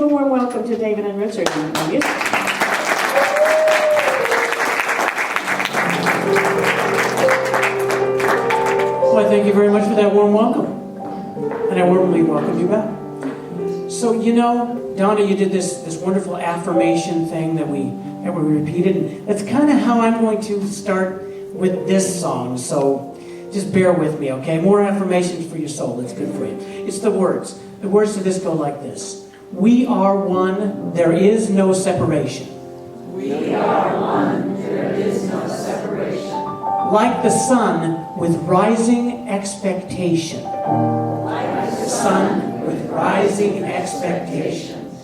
warm welcome to David and Richard. Well, thank you very much for that warm welcome. And I warmly welcome you back. So, you know, Donna, you did this wonderful affirmation thing that we repeated. And that's kind of how I'm going to start with this song. So just bear with me, okay? More affirmations for your soul. It's good for you. It's the words. The words to this go like this. We are one. There is no separation. We are one. There is no separation. Like the sun with rising expectation. Like the sun with rising expectations.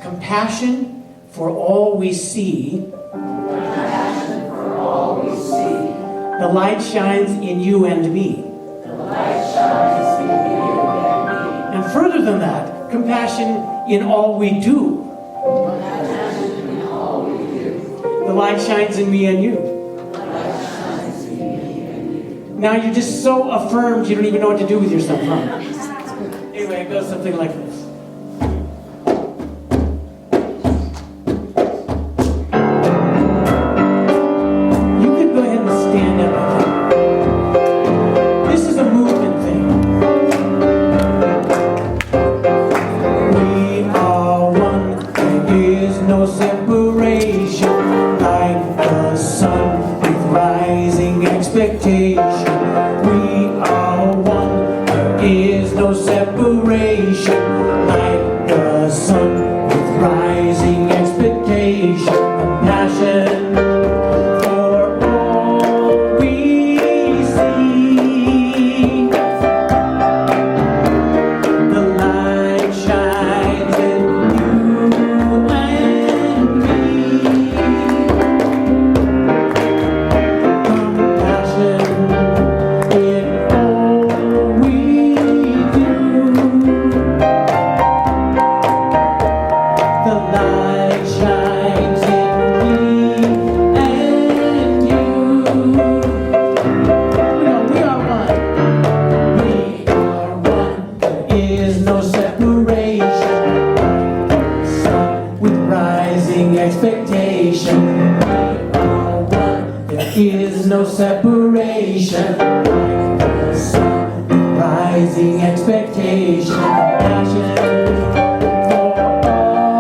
Compassion for all we see. Compassion for all we see. The light shines in you and me. The light shines in you and me. And further than that, compassion in all we do. Compassion in all we do. The light shines in me and you. The light shines in me and you. Now you're just so affirmed you don't even know what to do with yourself, huh? Anyway, it goes something like this. You could go ahead and stand up, I think. This is a movement thing. We are one, there is no separation. Like the sun with rising expectation. We are one, there is no separation. Like the sun with rising expectation. Compassion for all we see. The light shines in you and me. Compassion in all we do. The light shines in me and you. We are one. We are one. There is no separation. Sun with rising expectation. We are one. There is no separation. The sun with rising expectation. Compassion for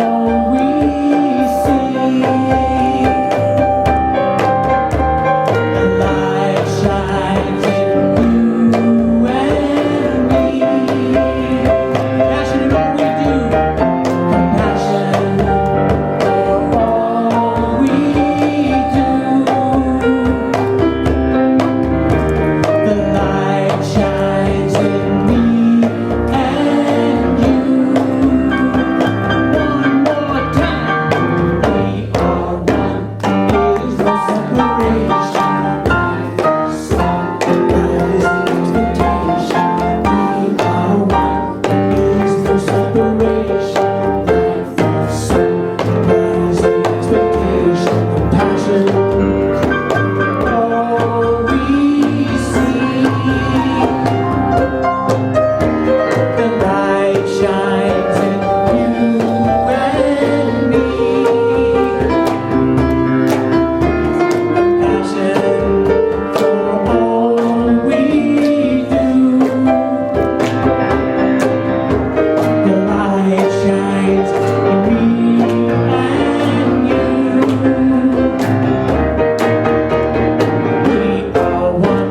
all we see. The light shines in you and me. Compassion in all we do. Compassion for all we do. The light shines in me and you. One more time. We are one. There is no separation. Sun rising expectation. We are one. There is no separation. Sun rising expectation. Compassion. All we see. The light shines in you and me. Compassion for all we do. The light shines in me and you. We are one.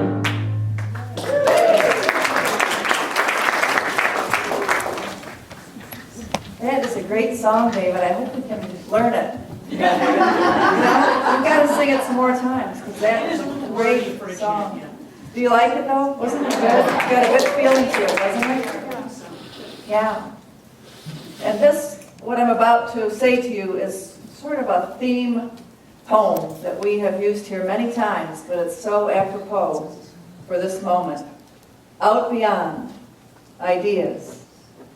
That is a great song, David. I hope we can learn it. You know, we've got to sing it some more times because that is a great song. Do you like it though? Wasn't it good? You got a good feeling to it, wasn't it? Yeah. And this, what I'm about to say to you, is sort of a theme poem that we have used here many times, but it's so apropos for this moment. Out beyond ideas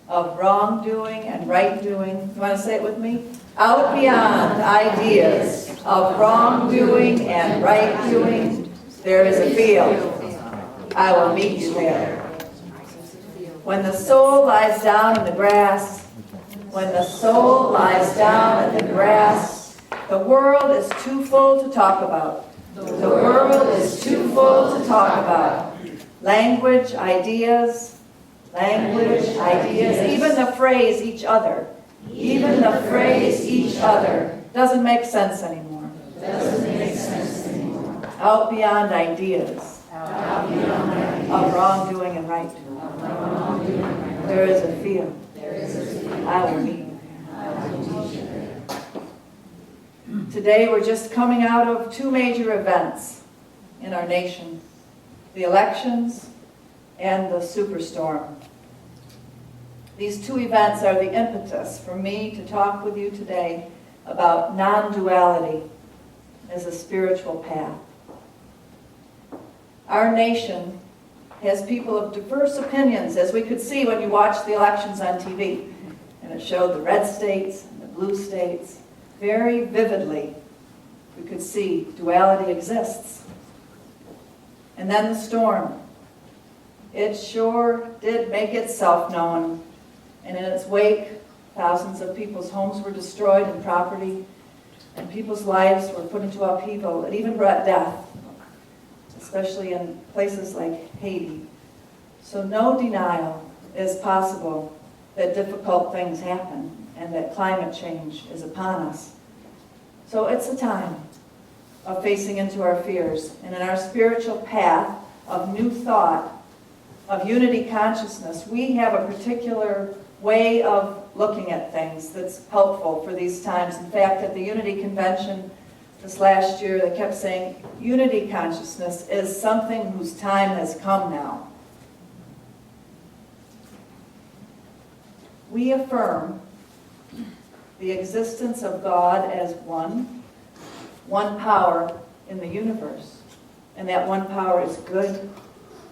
of wrongdoing and right doing. You want to say it with me? Out beyond ideas of wrongdoing and right doing, there is a field. I will meet you there. When the soul lies down in the grass, when the soul lies down in the grass. The world is too full to talk about. The world is too full to talk about. Language, ideas, even the phrase each other. Even the phrase each other doesn't make sense anymore. Out beyond ideas of wrongdoing and right. There is a field. I will meet you. Today we're just coming out of two major events in our nation. The elections and the superstorm. These two events are the impetus for me to talk with you today about non-duality as a spiritual path. Our nation has people of diverse opinions, as we could see when you watched the elections on TV. And it showed the red states and the blue states very vividly. We could see duality exists. And then the storm. It sure did make itself known. And in its wake, thousands of people's homes were destroyed and property, and people's lives were put into upheaval. It even brought death, especially in places like Haiti. So no denial is possible that difficult things happen and that climate change is upon us. So it's a time of facing into our fears, and in our spiritual path of new thought, of unity consciousness, we have a particular way of looking at things that's helpful for these times. In fact, at the Unity Convention this last year, they kept saying, unity consciousness is something whose time has come now. We affirm the existence of God as one power in the universe, and that one power is good,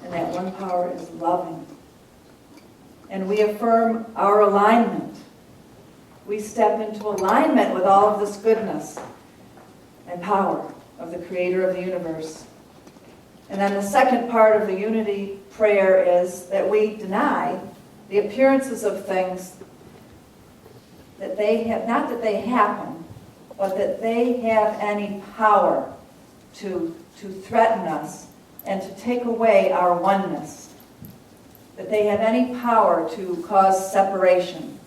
and that one power is loving. And we affirm our alignment. We step into alignment with all of this goodness and power of the Creator of the universe. And then the second part of the unity prayer is that we deny the appearances of things that they have, not that they happen, but that they have any power to threaten us and to take away our oneness. That they have any power to cause separation.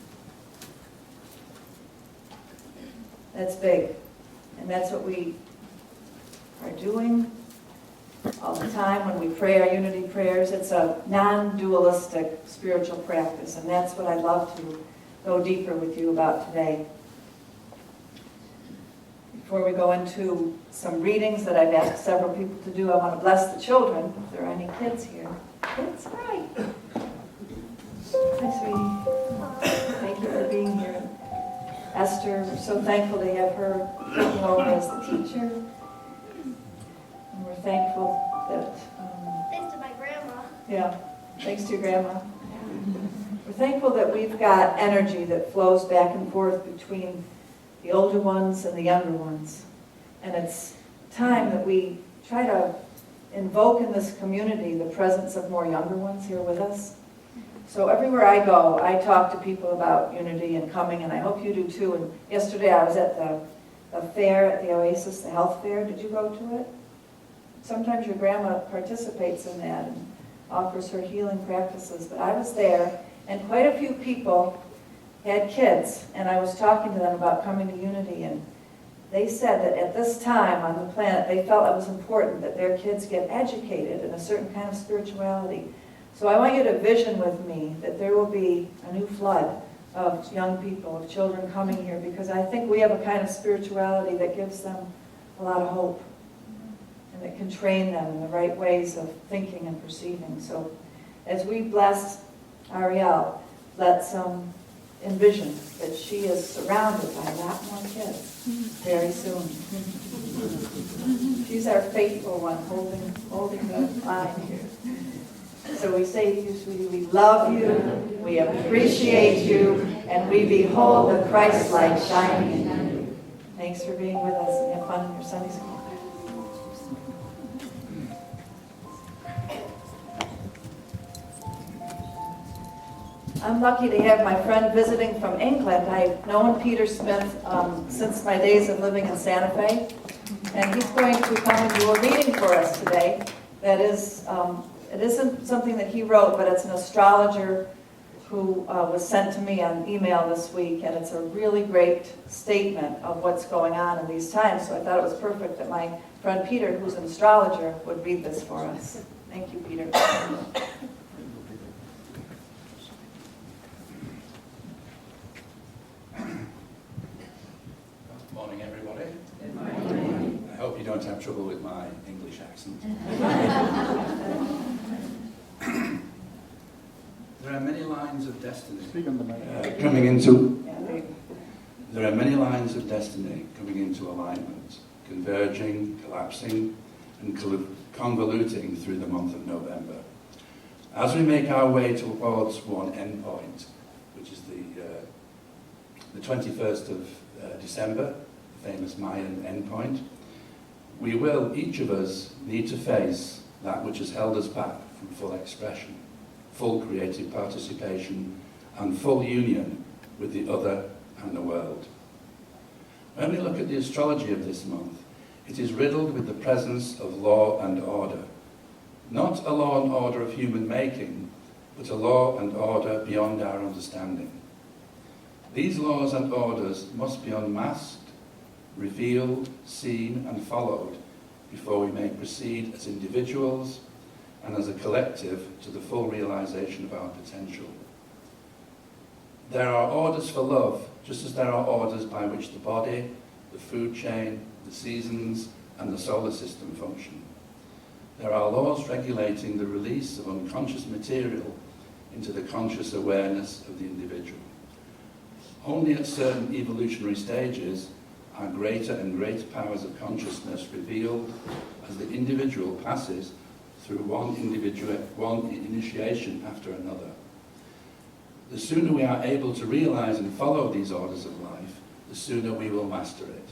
That's big. And that's what we are doing all the time when we pray our unity prayers. It's a non-dualistic spiritual practice, and that's what I'd love to go deeper with you about today. Before we go into some readings that I've asked several people to do, I want to bless the children, if there are any kids here. Kids, hi. Hi, sweetie. Thank you for being here. Esther, we're so thankful to have her taking over as the teacher. And we're thankful that... Thanks to my grandma. Yeah, thanks to your grandma. We're thankful that we've got energy that flows back and forth between the older ones and the younger ones. And it's time that we try to invoke in this community the presence of more younger ones here with us. So everywhere I go, I talk to people about unity and coming, and I hope you do too. And yesterday I was at the fair at the Oasis, the health fair. Did you go to it? Sometimes your grandma participates in that and offers her healing practices. But I was there, and quite a few people had kids, and I was talking to them about coming to unity, and they said that at this time on the planet, they felt it was important that their kids get educated in a certain kind of spirituality. So I want you to vision with me that there will be a new flood of young people, of children coming here, because I think we have a kind of spirituality that gives them a lot of hope and that can train them in the right ways of thinking and perceiving. So as we bless Ariel, let's envision that she is surrounded by a lot more kids very soon. She's our faithful one, holding the line here. So we say to you, sweetie, we love you, we appreciate you, and we behold the Christ light shining in you. Thanks for being with us, and have fun in your Sunday school. I'm lucky to have my friend visiting from England. I've known Peter Smith since my days of living in Santa Fe, and he's going to come and do a reading for us today. That is, it isn't something that he wrote, but it's an astrologer who was sent to me on email this week, and it's a really great statement of what's going on in these times. So I thought it was perfect that my friend Peter, who's an astrologer, would read this for us. Thank you, Peter. Morning, everybody. Good morning. I hope you don't have trouble with my English accent. There are many lines of destiny coming into. There are many lines of destiny coming into alignment, converging, collapsing, and convoluting through the month of November. As we make our way towards one endpoint, which is the 21st of December, the famous Mayan endpoint, we will, each of us, need to face that which has held us back from full expression, full creative participation, and full union with the other and the world. When we look at the astrology of this month, it is riddled with the presence of law and order. Not a law and order of human making, but a law and order beyond our understanding. These laws and orders must be unmasked, revealed, seen and followed before we may proceed as individuals and as a collective to the full realization of our potential. There are orders for love, just as there are orders by which the body, the food chain, the seasons and the solar system function. There are laws regulating the release of unconscious material into the conscious awareness of the individual. Only at certain evolutionary stages are greater and greater powers of consciousness revealed as the individual passes through one initiation after another. The sooner we are able to realize and follow these orders of life, the sooner we will master it.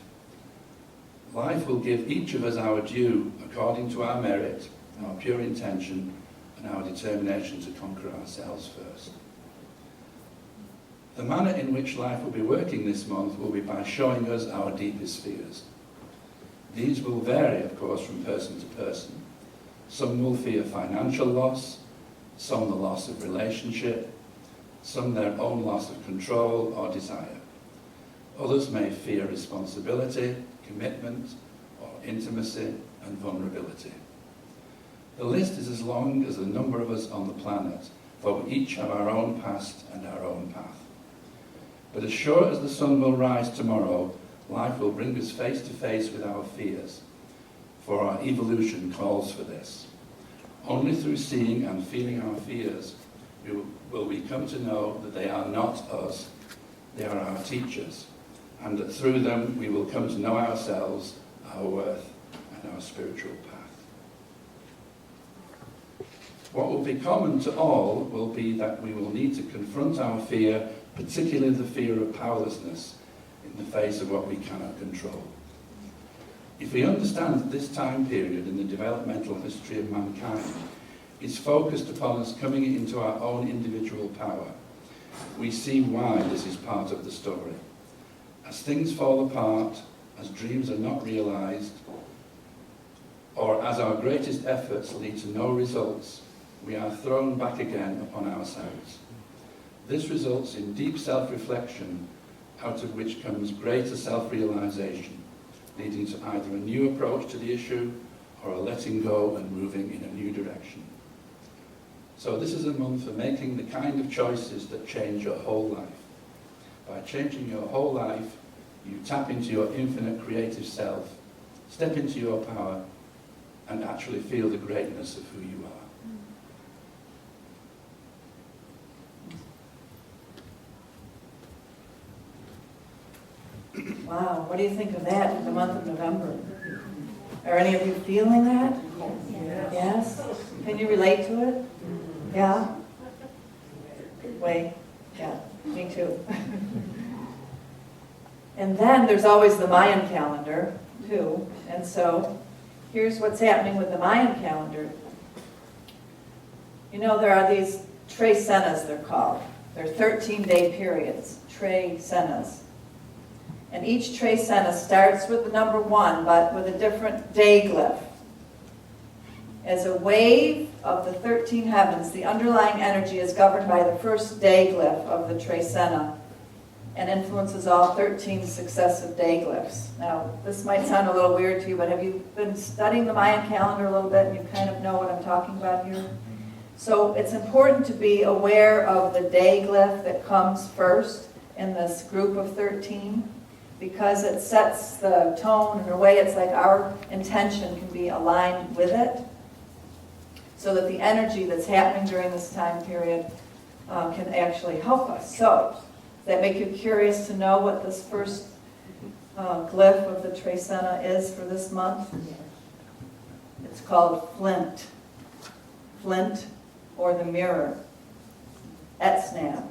Life will give each of us our due according to our merit, our pure intention, and our determination to conquer ourselves first. The manner in which life will be working this month will be by showing us our deepest fears. These will vary, of course, from person to person. Some will fear financial loss, some the loss of relationship, some their own loss of control or desire. Others may fear responsibility, commitment, or intimacy and vulnerability. The list is as long as the number of us on the planet, for we each have our own past and our own path. But as sure as the sun will rise tomorrow, life will bring us face to face with our fears, for our evolution calls for this. Only through seeing and feeling our fears will we come to know that they are not us, they are our teachers, and that through them we will come to know ourselves, our worth, and our spiritual path. What will be common to all will be that we will need to confront our fear, particularly the fear of powerlessness in the face of what we cannot control. If we understand that this time period in the developmental history of mankind is focused upon us coming into our own individual power, we see why this is part of the story. As things fall apart, as dreams are not realized, or as our greatest efforts lead to no results, we are thrown back again upon ourselves. This results in deep self-reflection, out of which comes greater self-realization, leading to either a new approach to the issue or a letting go and moving in a new direction. So this is a month for making the kind of choices that change your whole life. By changing your whole life, you tap into your infinite creative self, step into your power, and actually feel the greatness of who you are. Wow, what do you think of that in the month of November? Are any of you feeling that? Yes? Can you relate to it? Yeah? Way? Yeah, me too. And then there's always the Mayan calendar, too. And so here's what's happening with the Mayan calendar. You know, there are these trecenas, they're called. They're 13-day periods, Trey Senas. And each Trey Sena starts with the number 1, but with a different day glyph. As a wave of the 13 heavens, the underlying energy is governed by the first day glyph of the Trey Sena and influences all 13 successive day glyphs. Now, this might sound a little weird to you, but have you been studying the Mayan calendar a little bit and you kind of know what I'm talking about here? So it's important to be aware of the day glyph that comes first in this group of 13 because it sets the tone in a way it's like our intention can be aligned with it so that the energy that's happening during this time period can actually help us. So, does that make you curious to know what this first glyph of the Trey Sena is for this month? It's called Flint. Flint, or the mirror. Etsnab.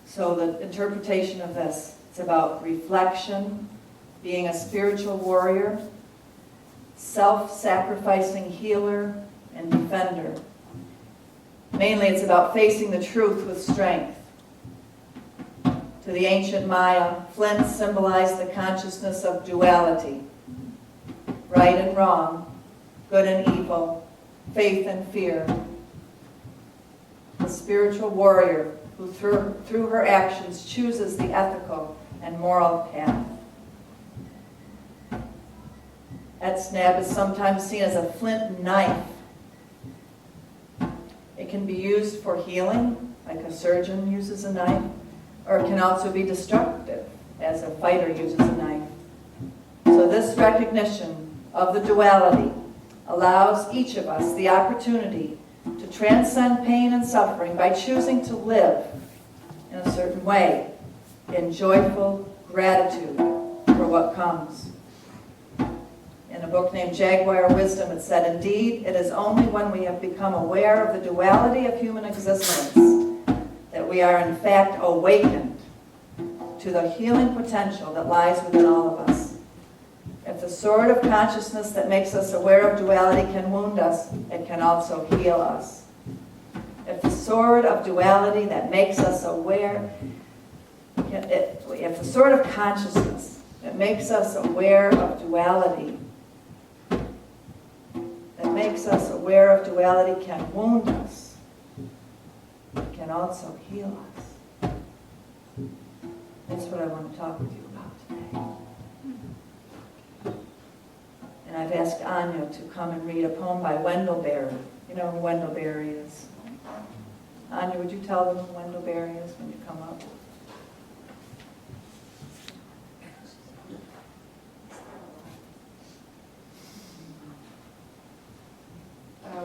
So the interpretation of this, it's about reflection, being a spiritual warrior, self-sacrificing healer and defender. Mainly it's about facing the truth with strength. To the ancient Maya, Flint symbolized the consciousness of duality, right and wrong, good and evil, faith and fear. The spiritual warrior who through her actions chooses the ethical and moral path. Etsnab is sometimes seen as a flint knife. It can be used for healing, like a surgeon uses a knife, or it can also be destructive, as a fighter uses a knife. So this recognition of the duality allows each of us the opportunity to transcend pain and suffering by choosing to live in a certain way, in joyful gratitude for what comes. In a book named Jaguar Wisdom, it said, "Indeed, it is only when we have become aware of the duality of human existence that we are in fact awakened to the healing potential that lies within all of us. If the sword of consciousness that makes us aware of duality can wound us, it can also heal us. If the sword of duality that makes us aware, if the sword of consciousness that makes us aware of duality, can wound us, it can also heal us." That's what I want to talk with you about today. And I've asked Anya to come and read a poem by Wendell Berry. You know who Wendell Berry is? Anya, would you tell them who Wendell Berry is when you come up?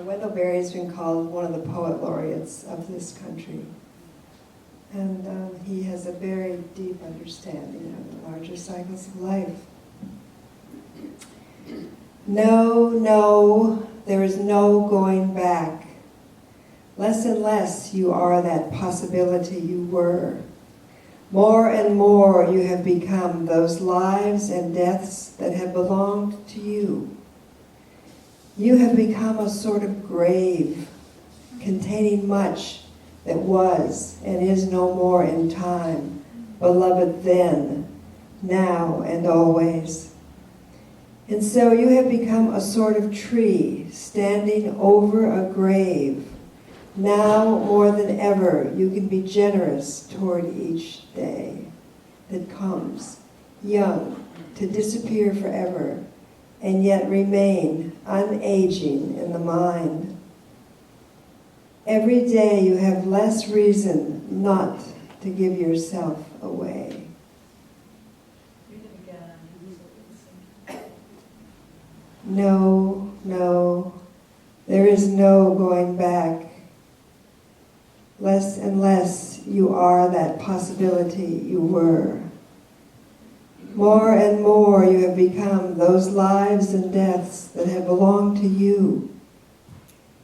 Wendell Berry has been called one of the poet laureates of this country. And he has a very deep understanding of the larger cycles of life. No, no, there is no going back. Less and less you are that possibility you were. More and more you have become those lives and deaths that have belonged to you. You have become a sort of grave containing much that was and is no more in time, beloved then, now and always. And so you have become a sort of tree standing over a grave. Now more than ever you can be generous toward each day that comes, young, to disappear forever, and yet remain unaging in the mind. Every day you have less reason not to give yourself away. No, no, there is no going back. Less and less you are that possibility you were. More and more you have become those lives and deaths that have belonged to you.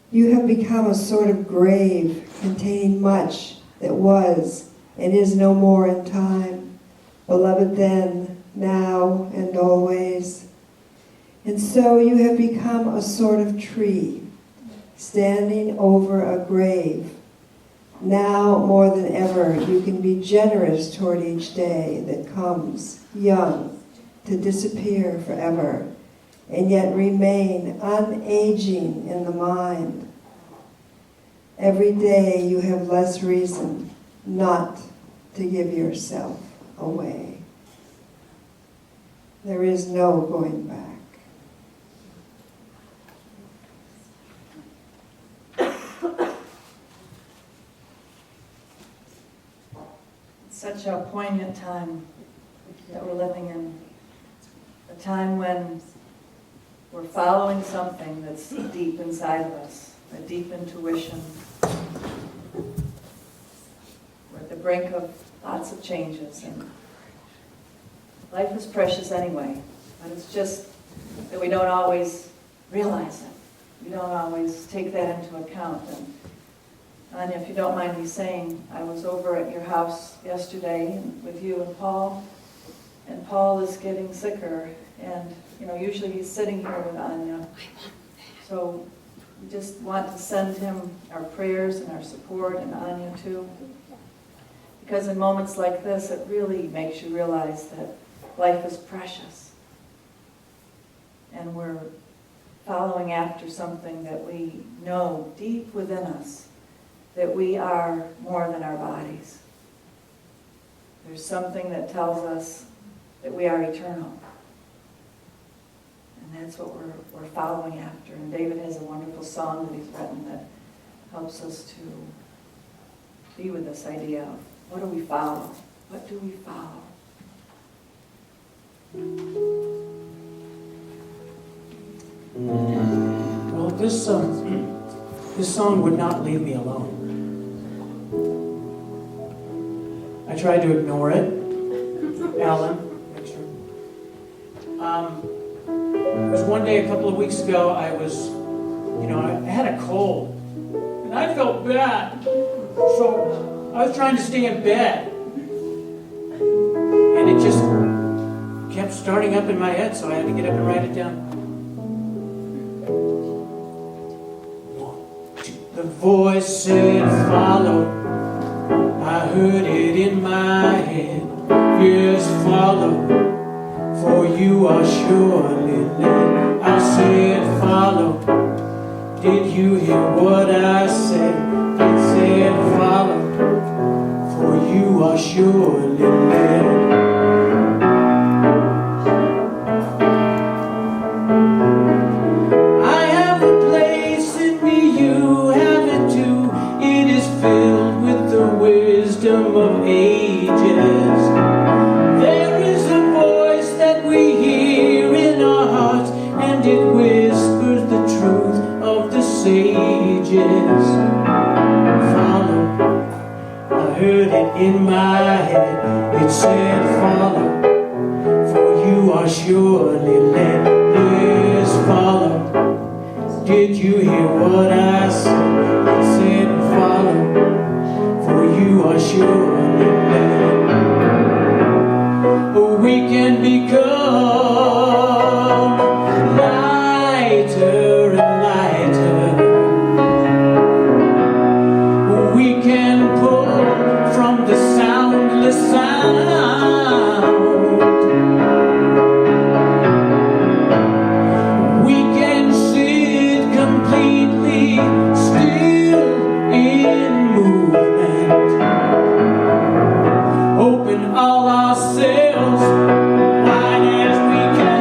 You have become a sort of grave containing much that was and is no more in time, beloved then, now, and always. And so you have become a sort of tree standing over a grave. Now more than ever, you can be generous toward each day that comes, young, to disappear forever, and yet remain unaging in the mind. Every day you have less reason not to give yourself away. There is no going back. Such a poignant time that we're living in. A time when we're following something that's deep inside of us, a deep intuition. We're at the brink of lots of changes, and life is precious anyway, but it's just that we don't always realize it. We don't always take that into account. And Anya, if you don't mind me saying, I was over at your house yesterday with you and Paul is getting sicker, and usually he's sitting here with Anya. So we just want to send him our prayers and our support, and Anya too. Because in moments like this, it really makes you realize that life is precious. And we're following after something that we know deep within us, that we are more than our bodies. There's something that tells us that we are eternal. And that's what we're following after. And David has a wonderful song that he's written that helps us to be with this idea of what do we follow? What do we follow? Well, this song would not leave me alone. I tried to ignore it. Alan, make sure. It was one day a couple of weeks ago, I had a cold. And I felt bad. So I was trying to stay in bed. And it just kept starting up in my head, so I had to get up and write it down. The voice said, follow. I heard it in my head. Yes, follow, for you are surely led. I said, follow. Did you hear what I said? It said, follow, for you are surely led. I have a place in me, you have it too. It is filled with the wisdom of ages. There is a voice that we hear in our hearts, and it whispers the truth of the sages. Follow, I heard it in my head. It said, follow, for you are surely led. Yes, follow. Did you hear what I said? It said, follow, for you are surely led. We can become lighter and lighter. We can pull from the soundless sound. We can sit completely still in movement. Open all ourselves wide as we can.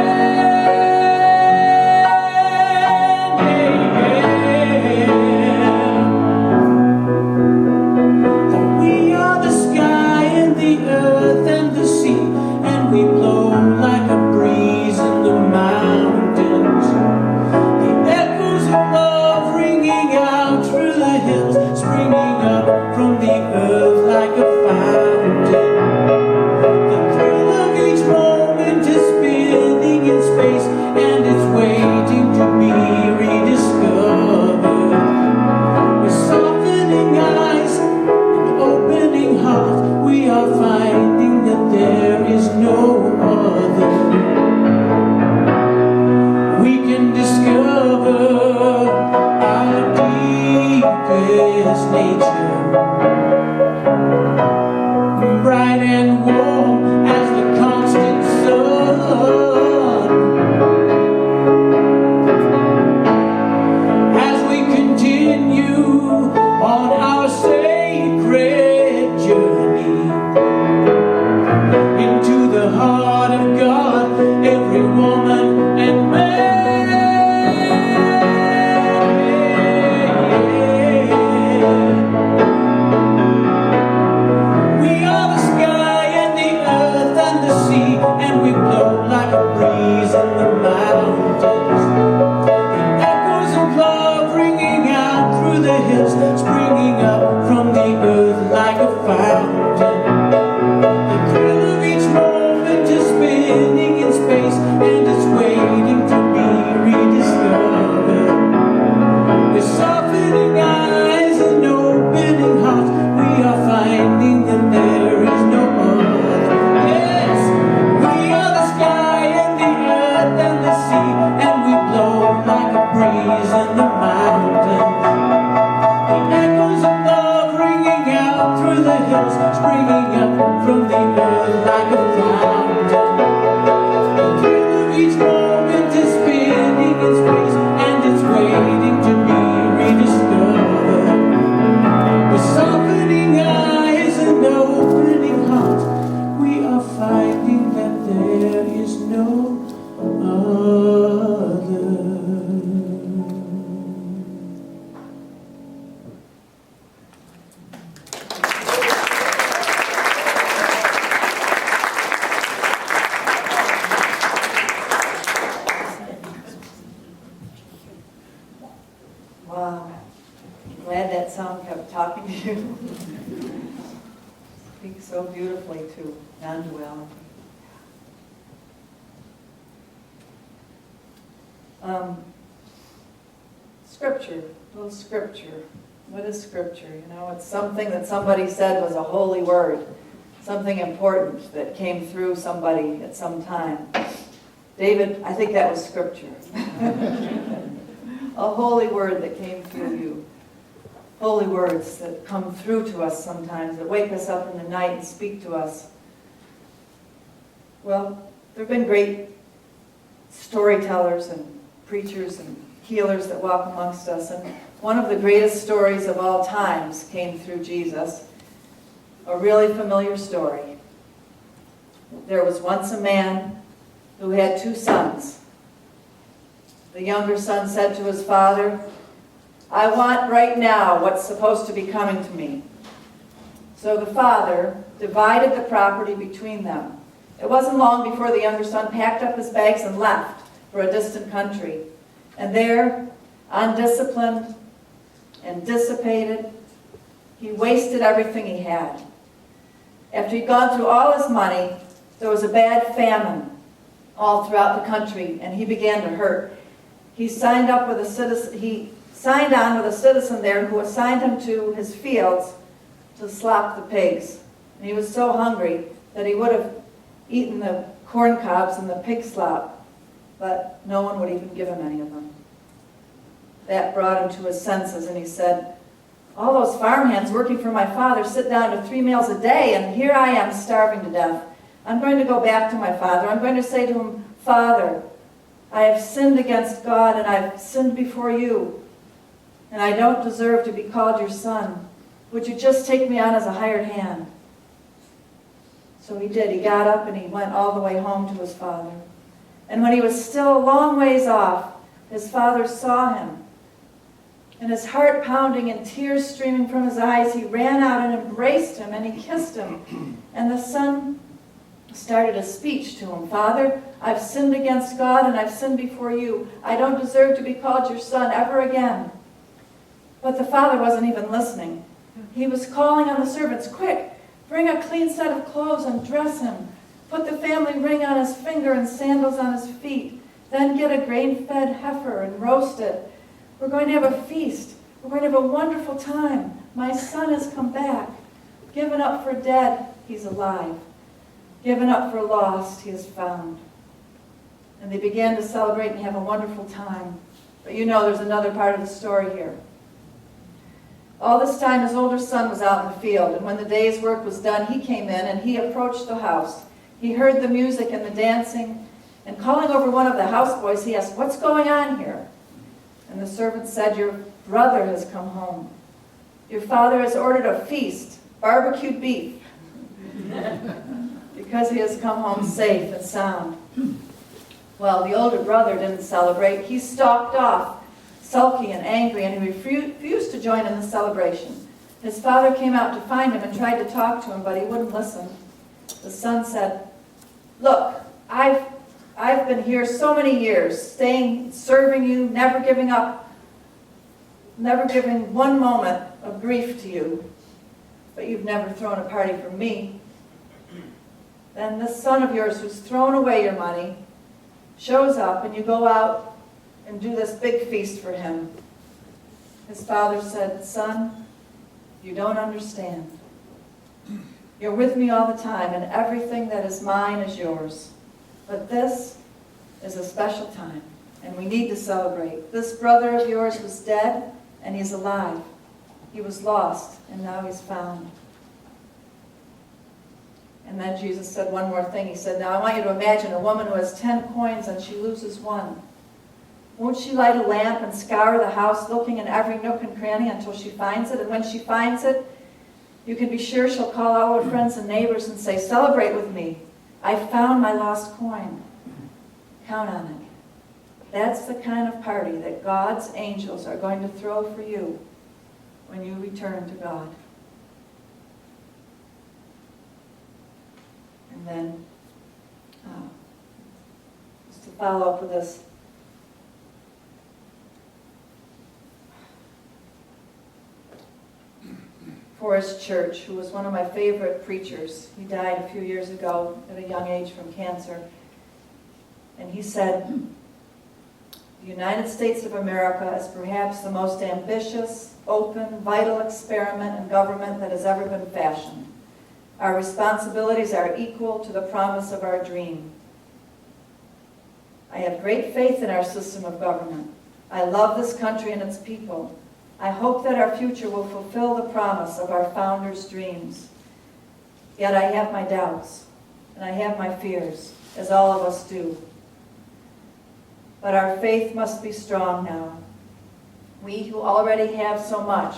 For we are the sky and the earth and the sea, and we blow like a breeze in the mountains. The echoes of love ringing out through the hills, springing up from the earth like a fountain. talking to you. Speaks so beautifully to non-duality. Scripture, a little scripture. What is scripture? You know, it's something that somebody said was a holy word, something important that came through somebody at some time. David, I think that was scripture. A holy word that came through you. Holy words that come through to us sometimes, that wake us up in the night and speak to us. Well, there have been great storytellers and preachers and healers that walk amongst us, and one of the greatest stories of all times came through Jesus, a really familiar story. There was once a man who had 2 sons. The younger son said to his father, "I want right now what's supposed to be coming to me." So the father divided the property between them. It wasn't long before the younger son packed up his bags and left for a distant country. And there, undisciplined and dissipated, he wasted everything he had. After he'd gone through all his money, there was a bad famine all throughout the country, and he began to hurt. He signed on with a citizen there who assigned him to his fields to slop the pigs. And he was so hungry that he would have eaten the corn cobs and the pig slop, but no one would even give him any of them. That brought him to his senses, and he said, "All those farmhands working for my father sit down to 3 meals a day, and here I am starving to death. I'm going to go back to my father. I'm going to say to him, 'Father, I have sinned against God, and I've sinned before you, and I don't deserve to be called your son. Would you just take me on as a hired hand?'" So he did. He got up and he went all the way home to his father. And when he was still a long ways off, his father saw him. And his heart pounding and tears streaming from his eyes, he ran out and embraced him and he kissed him. And the son started a speech to him. "Father, I've sinned against God and I've sinned before you. I don't deserve to be called your son ever again." But the father wasn't even listening. He was calling on the servants, "Quick, bring a clean set of clothes and dress him. Put the family ring on his finger and sandals on his feet. Then get a grain-fed heifer and roast it. We're going to have a feast. We're going to have a wonderful time. My son has come back. Given up for dead, he's alive. Given up for lost, he is found." And they began to celebrate and have a wonderful time. But you know there's another part of the story here. All this time his older son was out in the field, and when the day's work was done, he came in and he approached the house. He heard the music and the dancing, and calling over one of the houseboys, he asked, "What's going on here?" And the servant said, "Your brother has come home. Your father has ordered a feast, barbecued beef, because he has come home safe and sound." Well, the older brother didn't celebrate. He stalked off, sulky and angry, and he refused to join in the celebration. His father came out to find him and tried to talk to him, but he wouldn't listen. The son said, "Look, I've been here so many years, serving you, never giving up, never giving one moment of grief to you, but you've never thrown a party for me. Then this son of yours who's thrown away your money shows up, and you go out and do this big feast for him." His father said, "Son, you don't understand. You're with me all the time, and everything that is mine is yours. But this is a special time, and we need to celebrate. This brother of yours was dead, and he's alive. He was lost, and now he's found." And then Jesus said one more thing. He said, "Now I want you to imagine a woman who has 10 coins and she loses one. Won't she light a lamp and scour the house, looking in every nook and cranny until she finds it? And when she finds it, you can be sure she'll call all her friends and neighbors and say, 'Celebrate with me. I found my lost coin.' Count on it. That's the kind of party that God's angels are going to throw for you when you return to God." And then, just to follow up with this, for his church, who was one of my favorite preachers. He died a few years ago at a young age from cancer. And he said, "The United States of America is perhaps the most ambitious, open, vital experiment in government that has ever been fashioned. Our responsibilities are equal to the promise of our dream. I have great faith in our system of government. I love this country and its people. I hope that our future will fulfill the promise of our founders' dreams. Yet I have my doubts, and I have my fears, as all of us do. But our faith must be strong now. We who already have so much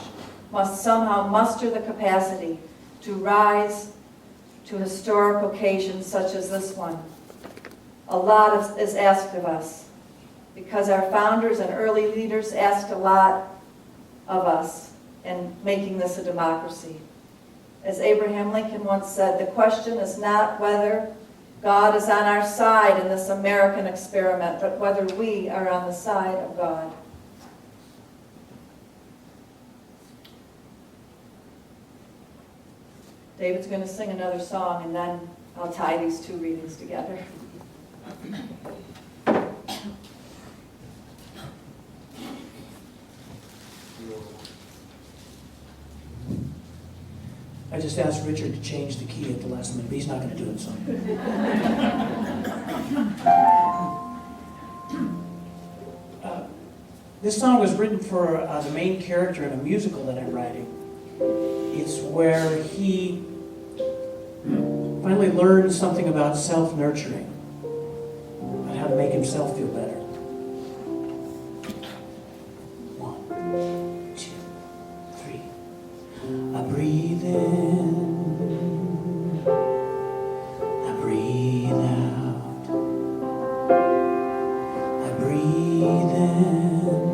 must somehow muster the capacity to rise to historic occasions such as this one. A lot is asked of us, because our founders and early leaders asked a lot of us in making this a democracy. As Abraham Lincoln once said, the question is not whether God is on our side in this American experiment, but whether we are on the side of God." David's going to sing another song, and then I'll tie these two readings together. I just asked Richard to change the key at the last minute, but he's not going to do it, so. This song was written for the main character in a musical that I'm writing. It's where he finally learns something about self-nurturing, about how to make himself feel better. 1, 2, 3. I breathe in, I breathe out, I breathe in,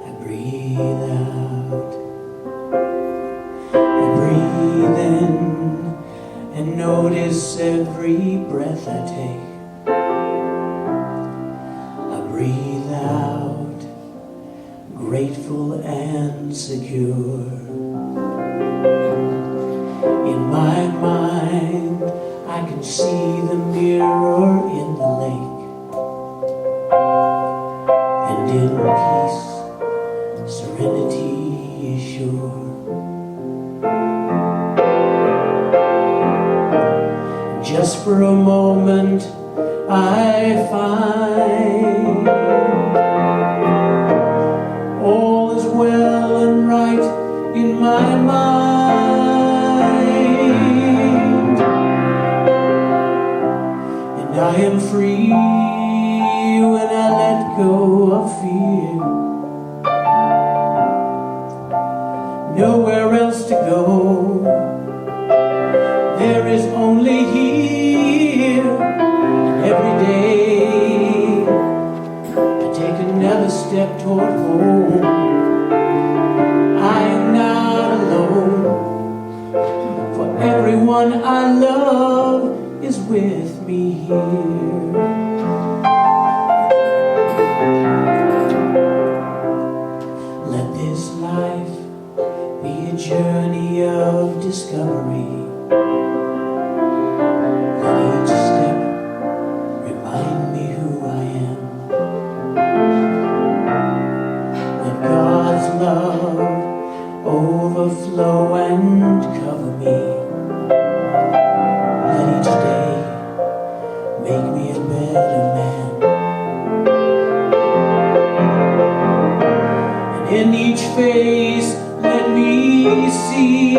I breathe out, I breathe in and notice every breath I take. I breathe out, grateful and secure. In my mind, I can see the mirror in the lake, and in peace, serenity is sure. Just for a moment, I find all is well and right in my mind, and I am free when I let go of fear. Nowhere else to go, there is only here. And every day I take another step toward home. I am not alone, for everyone I love is with me here. Let this life be a journey of discovery. Let each step remind me who I am. Let God's love overflow and cover me. Let each day make me a better man. And in each phase, let me see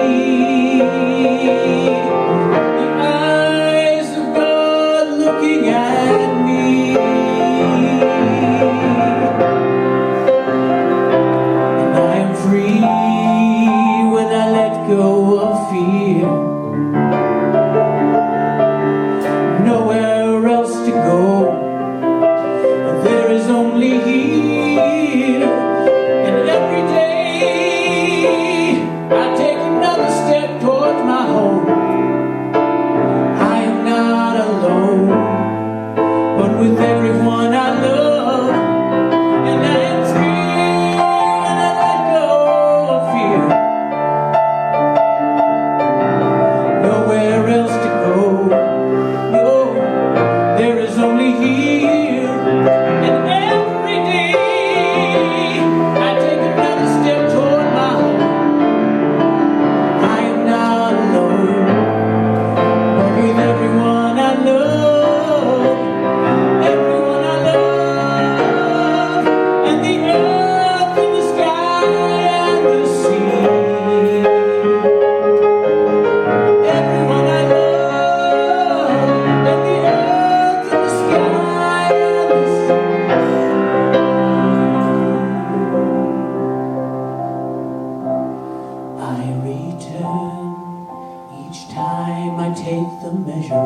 I take the measure of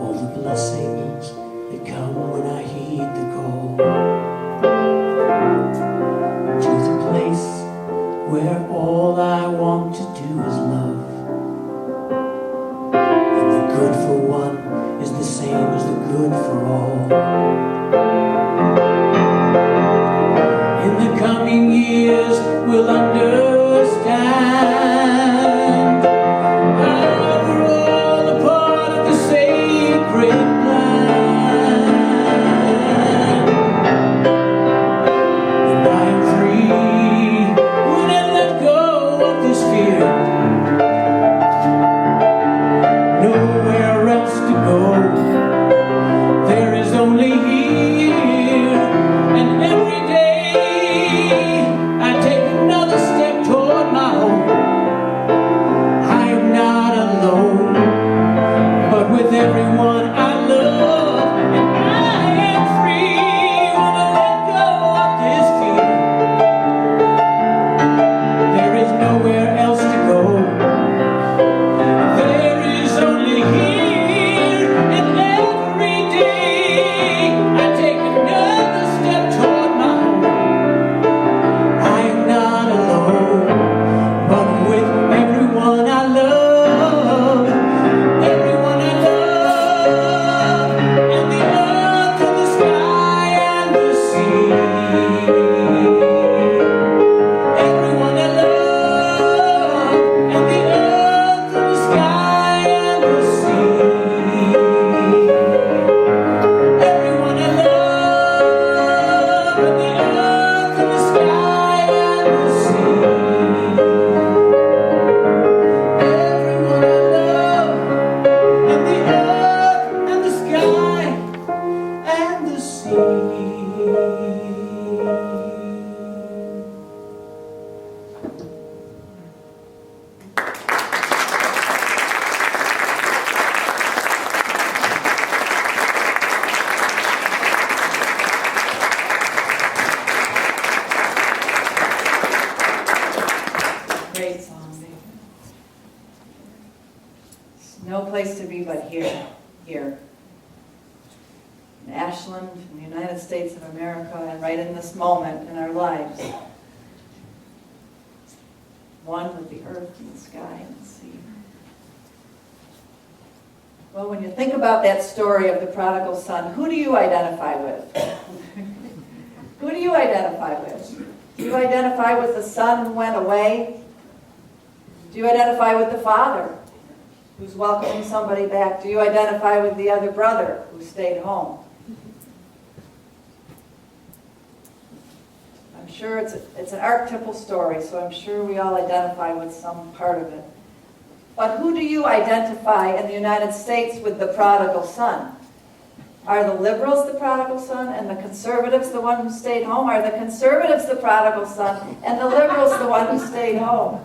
all the blessings that come when I heed the call to the place where all I want to do is love, and the good for one is the same as the good for all. In the coming years we'll understand how we're all a part of the sacred plan. And I am free when I let go of this fear. Nowhere else to go. There is only here. And every day I take another step toward my home. I am not alone, but with everyone I love. And I am free when I let go of this fear. There is nowhere else to go. There is only here. And every day I take another step toward my home. I am not alone, but with everyone I love. Everyone I love, and the earth and the sky and the sea. Everyone I love, and the earth and the sky and the sea. Everyone I love, and the earth and the sky and the sea. Everyone I love, and the earth and the sky and the sea. Great song, David. There's no place to be but here. In Ashland, in the United States of America, and right in this moment in our lives. One with the earth and the sky and the sea. Well, when you think about that story of the prodigal son, who do you identify with? Who do you identify with? Do you identify with the son who went away? Do you identify with the father who's welcoming somebody back? Do you identify with the other brother who stayed home? I'm sure it's an archetypal story, so I'm sure we all identify with some part of it. But who do you identify in the United States with the prodigal son? Are the liberals the prodigal son and the conservatives the one who stayed home? Are the conservatives the prodigal son and the liberals the one who stayed home?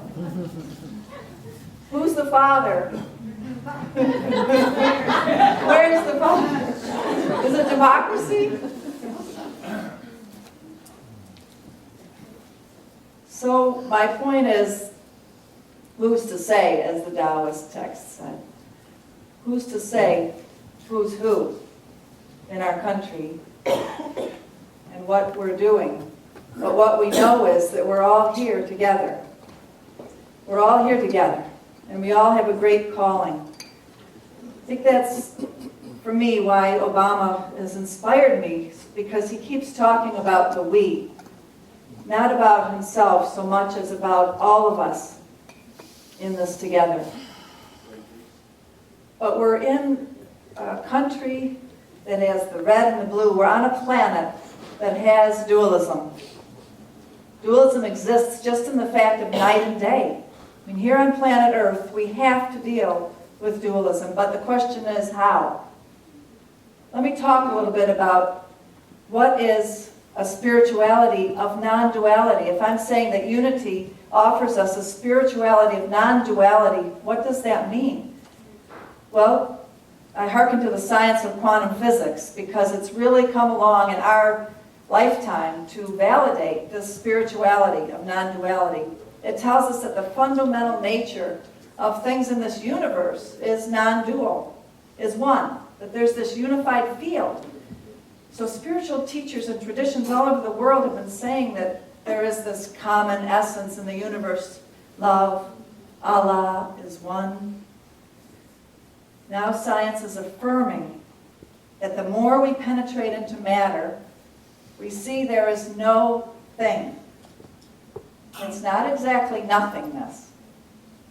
Who's the father? Where's the father? Is it democracy? So my point is, who's to say, as the Taoist text said? Who's to say who's who in our country and what we're doing? But what we know is that we're all here together. We're all here together, and we all have a great calling. I think that's, for me, why Obama has inspired me, because he keeps talking about the we, not about himself so much as about all of us in this together. But we're in a country that has the red and the blue. We're on a planet that has dualism. Dualism exists just in the fact of night and day. I mean, here on planet Earth, we have to deal with dualism, but the question is how? Let me talk a little bit about what is a spirituality of non-duality. If I'm saying that unity offers us a spirituality of non-duality, what does that mean? Well, I hearken to the science of quantum physics because it's really come along in our lifetime to validate this spirituality of non-duality. It tells us that the fundamental nature of things in this universe is non-dual, is one, that there's this unified field. So spiritual teachers and traditions all over the world have been saying that there is this common essence in the universe. Love, Allah is one. Now science is affirming that the more we penetrate into matter, we see there is no thing. It's not exactly nothingness.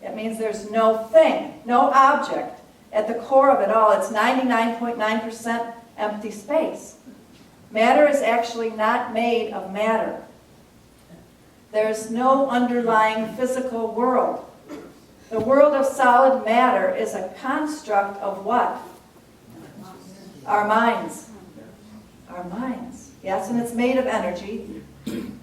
It means there's no thing, no object at the core of it all. It's 99.9% empty space. Matter is actually not made of matter. There's no underlying physical world. The world of solid matter is a construct of what? Our minds. Our minds. Yes, and it's made of energy.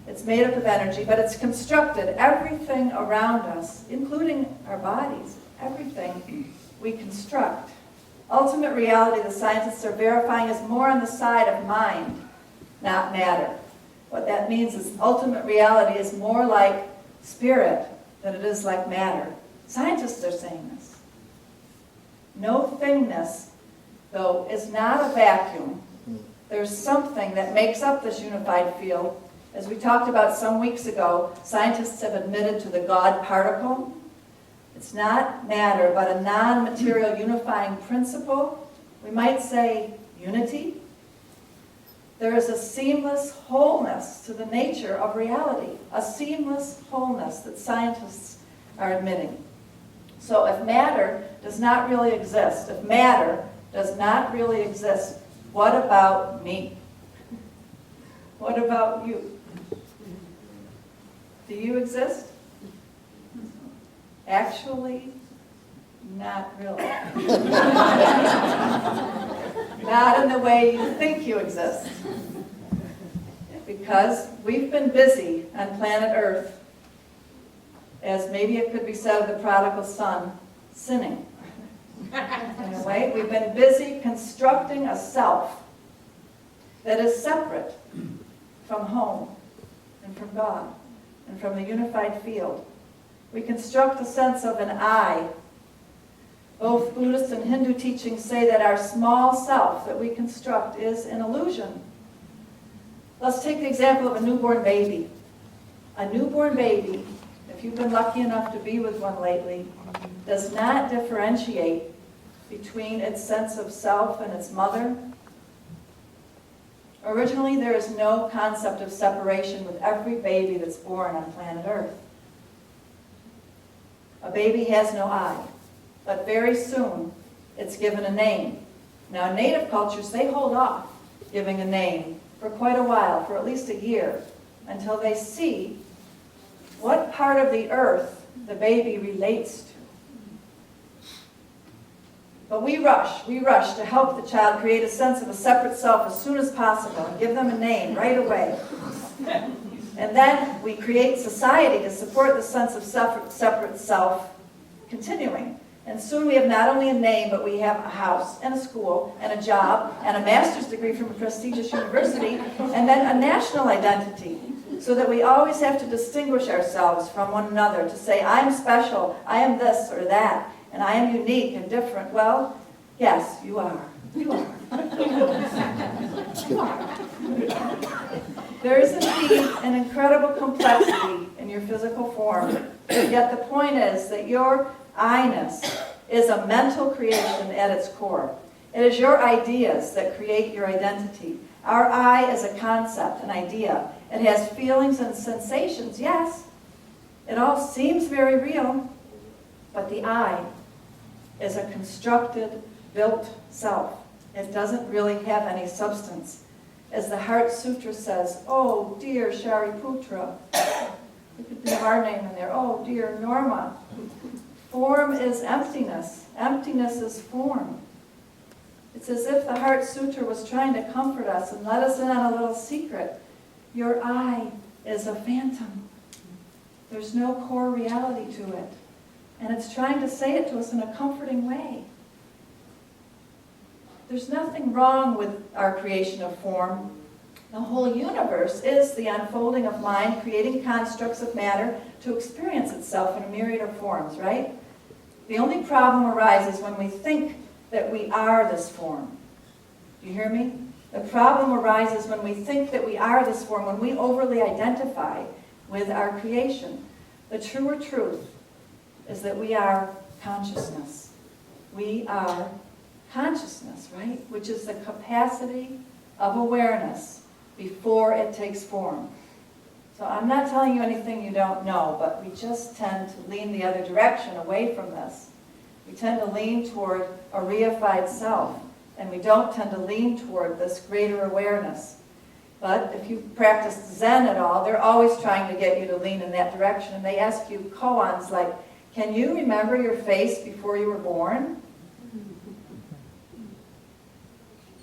It's made up of energy, but it's constructed. Everything around us, including our bodies, everything we construct. Ultimate reality, the scientists are verifying, is more on the side of mind, not matter. What that means is ultimate reality is more like spirit than it is like matter. Scientists are saying this. No thingness, though, is not a vacuum. There's something that makes up this unified field. As we talked about some weeks ago, scientists have admitted to the God particle. It's not matter, but a non-material unifying principle. We might say unity. There is a seamless wholeness to the nature of reality, a seamless wholeness that scientists are admitting. So if matter does not really exist, if matter does not really exist, what about me? What about you? Do you exist? Actually, not really. Not in the way you think you exist. Because we've been busy on planet Earth, as maybe it could be said of the prodigal son, sinning. In a way, we've been busy constructing a self that is separate from home and from God and from the unified field. We construct a sense of an I. Both Buddhist and Hindu teachings say that our small self that we construct is an illusion. Let's take the example of a newborn baby. A newborn baby, if you've been lucky enough to be with one lately, does not differentiate between its sense of self and its mother. Originally, there is no concept of separation with every baby that's born on planet Earth. A baby has no I, but very soon it's given a name. Now, in native cultures, they hold off giving a name for quite a while, for at least a year, until they see what part of the earth the baby relates to. But we rush to help the child create a sense of a separate self as soon as possible and give them a name right away. And then we create society to support the sense of separate self continuing. And soon we have not only a name, but we have a house and a school and a job and a master's degree from a prestigious university, and then a national identity, so that we always have to distinguish ourselves from one another, to say, I'm special, I am this or that, and I am unique and different. Well, yes, you are. You are. You are. There is indeed an incredible complexity in your physical form, yet the point is that your I-ness is a mental creation at its core. It is your ideas that create your identity. Our I is a concept, an idea. It has feelings and sensations, yes. It all seems very real, but the I is a constructed, built self. It doesn't really have any substance. As the Heart Sutra says, oh dear Shariputra, we could have our name in there, oh dear Norma, form is emptiness. Emptiness is form. It's as if the Heart Sutra was trying to comfort us and let us in on a little secret. Your I is a phantom. There's no core reality to it. And it's trying to say it to us in a comforting way. There's nothing wrong with our creation of form. The whole universe is the unfolding of mind, creating constructs of matter to experience itself in a myriad of forms, right? The only problem arises when we think that we are this form. Do you hear me? The problem arises when we think that we are this form, when we overly identify with our creation. The truer truth is that we are consciousness. We are consciousness, right? Which is the capacity of awareness before it takes form. So I'm not telling you anything you don't know, but we just tend to lean the other direction away from this. We tend to lean toward a reified self, and we don't tend to lean toward this greater awareness. But if you practice Zen at all, they're always trying to get you to lean in that direction. And they ask you koans like, can you remember your face before you were born?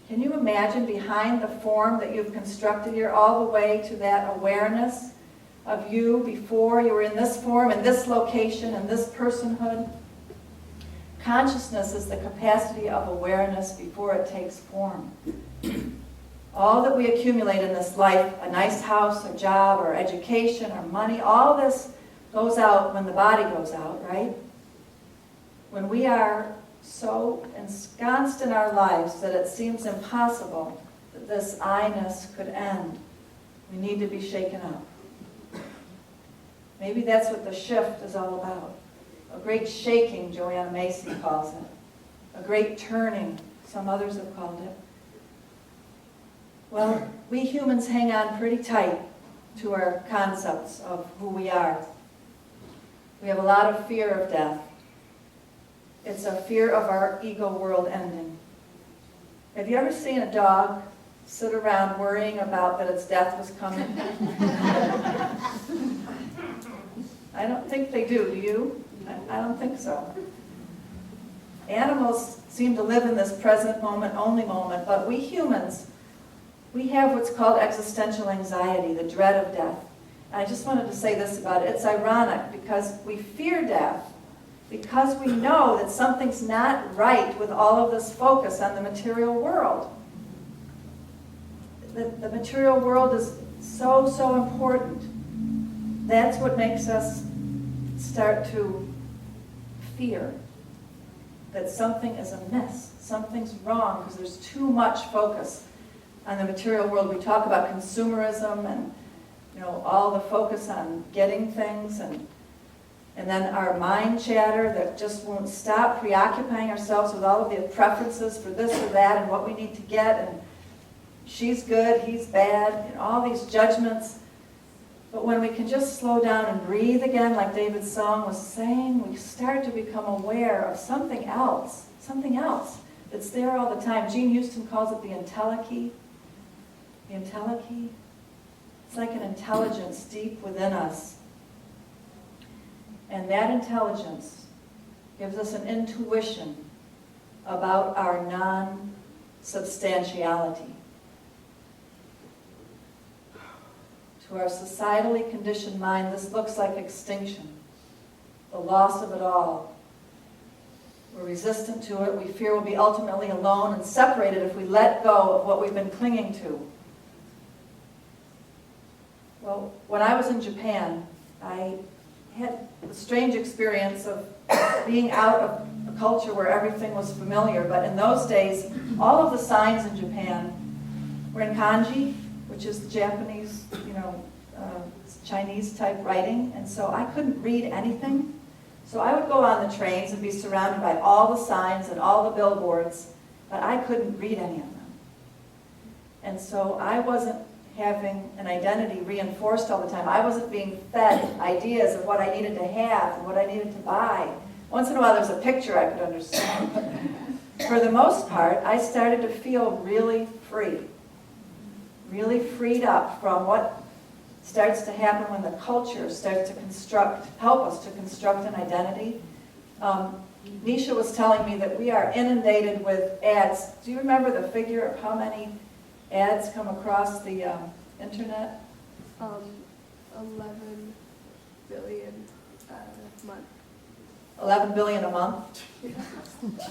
Can you imagine behind the form that you've constructed here, all the way to that awareness of you before you were in this form, in this location, in this personhood? Consciousness is the capacity of awareness before it takes form. All that we accumulate in this life, a nice house, a job, or education, or money, all this goes out when the body goes out, right? When we are so ensconced in our lives that it seems impossible that this I-ness could end, we need to be shaken up. Maybe that's what the shift is all about. A great shaking, Joanna Macy calls it. A great turning, some others have called it. Well, we humans hang on pretty tight to our concepts of who we are. We have a lot of fear of death. It's a fear of our ego world ending. Have you ever seen a dog sit around worrying about that its death was coming? I don't think they do you? I don't think so. Animals seem to live in this present moment, only moment, but we humans, we have what's called existential anxiety, the dread of death. And I just wanted to say this about it. It's ironic because we fear death because we know that something's not right with all of this focus on the material world. The material world is so, so important. That's what makes us start to fear that something is amiss, something's wrong, because there's too much focus on the material world. We talk about consumerism and all the focus on getting things, and then our mind chatter that just won't stop preoccupying ourselves with all of the preferences for this or that and what we need to get, and she's good, he's bad, and all these judgments. But when we can just slow down and breathe again, like David's song was saying, we start to become aware of something else that's there all the time. Jean Houston calls it the entelechy. The entelechy. It's like an intelligence deep within us. And that intelligence gives us an intuition about our non-substantiality. To our societally conditioned mind, this looks like extinction, the loss of it all. We're resistant to it. We fear we'll be ultimately alone and separated if we let go of what we've been clinging to. Well, when I was in Japan, I had the strange experience of being out of a culture where everything was familiar. But in those days, all of the signs in Japan were in kanji, which is the Japanese, Chinese type writing. And so I couldn't read anything. So I would go on the trains and be surrounded by all the signs and all the billboards, but I couldn't read any of them. And so I wasn't having an identity reinforced all the time. I wasn't being fed ideas of what I needed to have and what I needed to buy. Once in a while there's a picture I could understand. But for the most part, I started to feel really free. Really freed up from what starts to happen when the culture starts to help us to construct an identity. Nisha was telling me that we are inundated with ads. Do you remember the figure of how many ads come across the internet? 11 billion a month. 11 billion a month?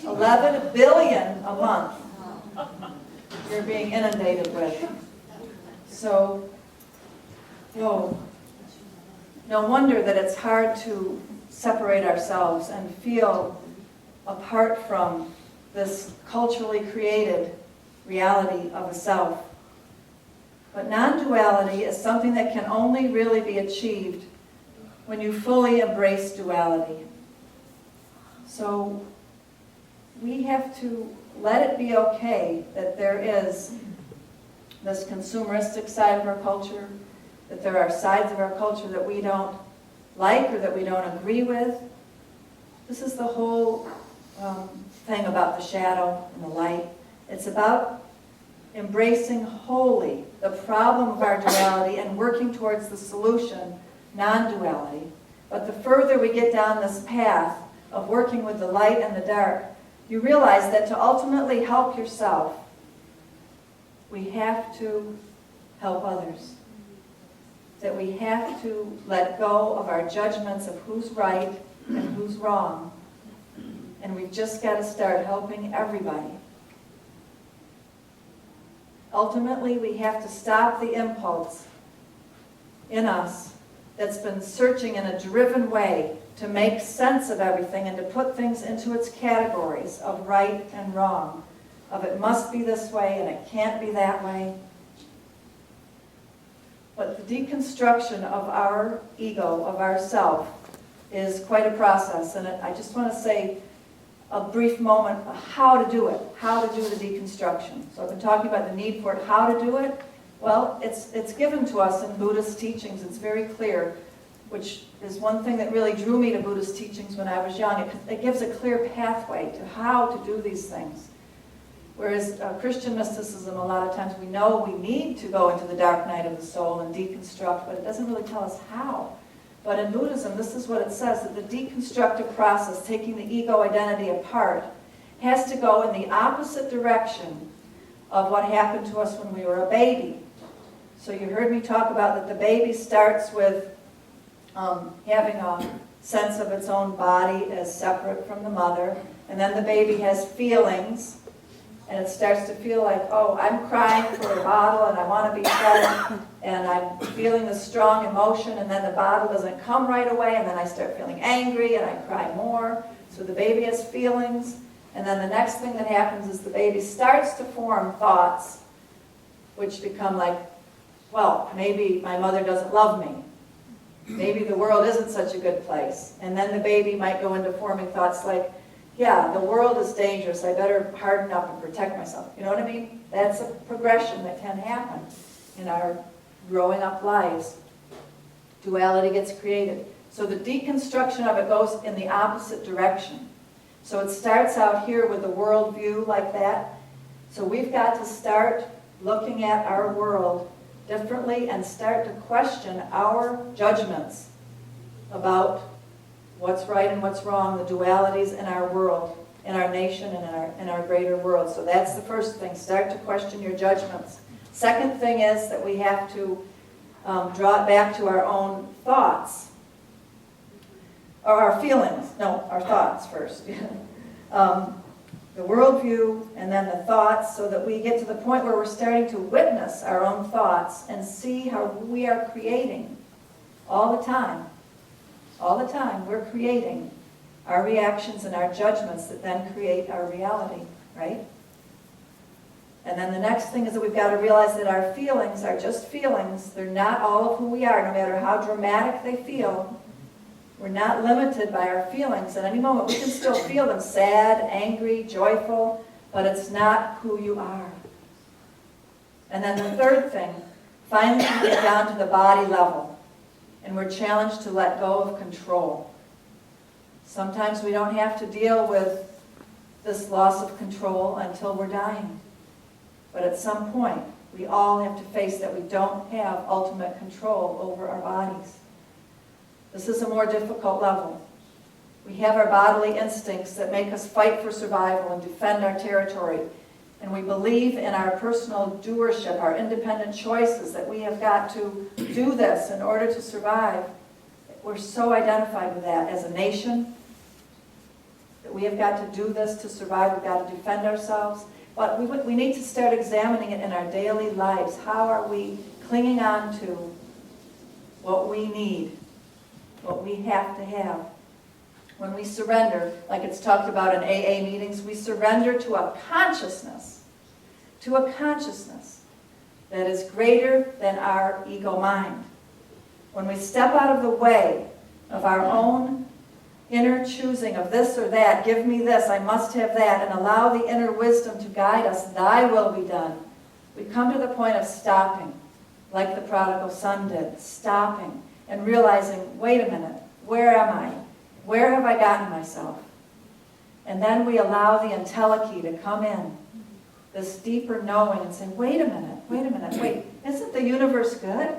11 billion a month you're being inundated with. So, no wonder that it's hard to separate ourselves and feel apart from this culturally created reality of a self. But non-duality is something that can only really be achieved when you fully embrace duality. So we have to let it be okay that there is this consumeristic side of our culture, that there are sides of our culture that we don't like or that we don't agree with. This is the whole thing about the shadow and the light. It's about embracing wholly the problem of our duality and working towards the solution, non-duality. But the further we get down this path of working with the light and the dark, you realize that to ultimately help yourself, we have to help others. That we have to let go of our judgments of who's right and who's wrong. And we've just got to start helping everybody. Ultimately, we have to stop the impulse in us that's been searching in a driven way to make sense of everything and to put things into its categories of right and wrong, of it must be this way and it can't be that way. But the deconstruction of our ego, of ourself, is quite a process. And I just want to say a brief moment of how to do it, how to do the deconstruction. So I've been talking about the need for it, how to do it. Well, it's given to us in Buddhist teachings. It's very clear, which is one thing that really drew me to Buddhist teachings when I was young. It gives a clear pathway to how to do these things. Whereas Christian mysticism, a lot of times we know we need to go into the dark night of the soul and deconstruct, but it doesn't really tell us how. But in Buddhism, this is what it says, that the deconstructive process, taking the ego identity apart, has to go in the opposite direction of what happened to us when we were a baby. So you heard me talk about that the baby starts with having a sense of its own body as separate from the mother, and then the baby has feelings, and it starts to feel like, oh, I'm crying for a bottle and I want to be fed, and I'm feeling this strong emotion, and then the bottle doesn't come right away, and then I start feeling angry and I cry more. So the baby has feelings, and then the next thing that happens is the baby starts to form thoughts which become like, well, maybe my mother doesn't love me. Maybe the world isn't such a good place. And then the baby might go into forming thoughts like, yeah, the world is dangerous, I better harden up and protect myself. You know what I mean? That's a progression that can happen in our growing up lives. Duality gets created. So the deconstruction of it goes in the opposite direction. So it starts out here with a worldview like that. So we've got to start looking at our world differently and start to question our judgments about what's right and what's wrong, the dualities in our world, in our nation, and in our greater world. So that's the first thing. Start to question your judgments. Second thing is that we have to draw it back to our own thoughts. Or our feelings. No, our thoughts first. The worldview and then the thoughts, so that we get to the point where we're starting to witness our own thoughts and see how we are creating all the time. All the time, we're creating our reactions and our judgments that then create our reality, right? And then the next thing is that we've got to realize that our feelings are just feelings. They're not all of who we are, no matter how dramatic they feel. We're not limited by our feelings. At any moment, we can still feel them, sad, angry, joyful, but it's not who you are. And then the third thing, finally we get down to the body level. And we're challenged to let go of control. Sometimes we don't have to deal with this loss of control until we're dying. But at some point, we all have to face that we don't have ultimate control over our bodies. This is a more difficult level. We have our bodily instincts that make us fight for survival and defend our territory. And we believe in our personal doership, our independent choices, that we have got to do this in order to survive. We're so identified with that as a nation, that we have got to do this to survive. We've got to defend ourselves. But we need to start examining it in our daily lives. How are we clinging on to what we need, what we have to have? when we surrender, like it's talked about in AA meetings, we surrender to a consciousness that is greater than our ego mind. When we step out of the way of our own inner choosing of this or that, give me this, I must have that, and allow the inner wisdom to guide us, thy will be done, we come to the point of stopping, like the prodigal son did, stopping and realizing, wait a minute, where am I? Where have I gotten myself? And then we allow the entelechy to come in, this deeper knowing, and say, wait a minute, isn't the universe good?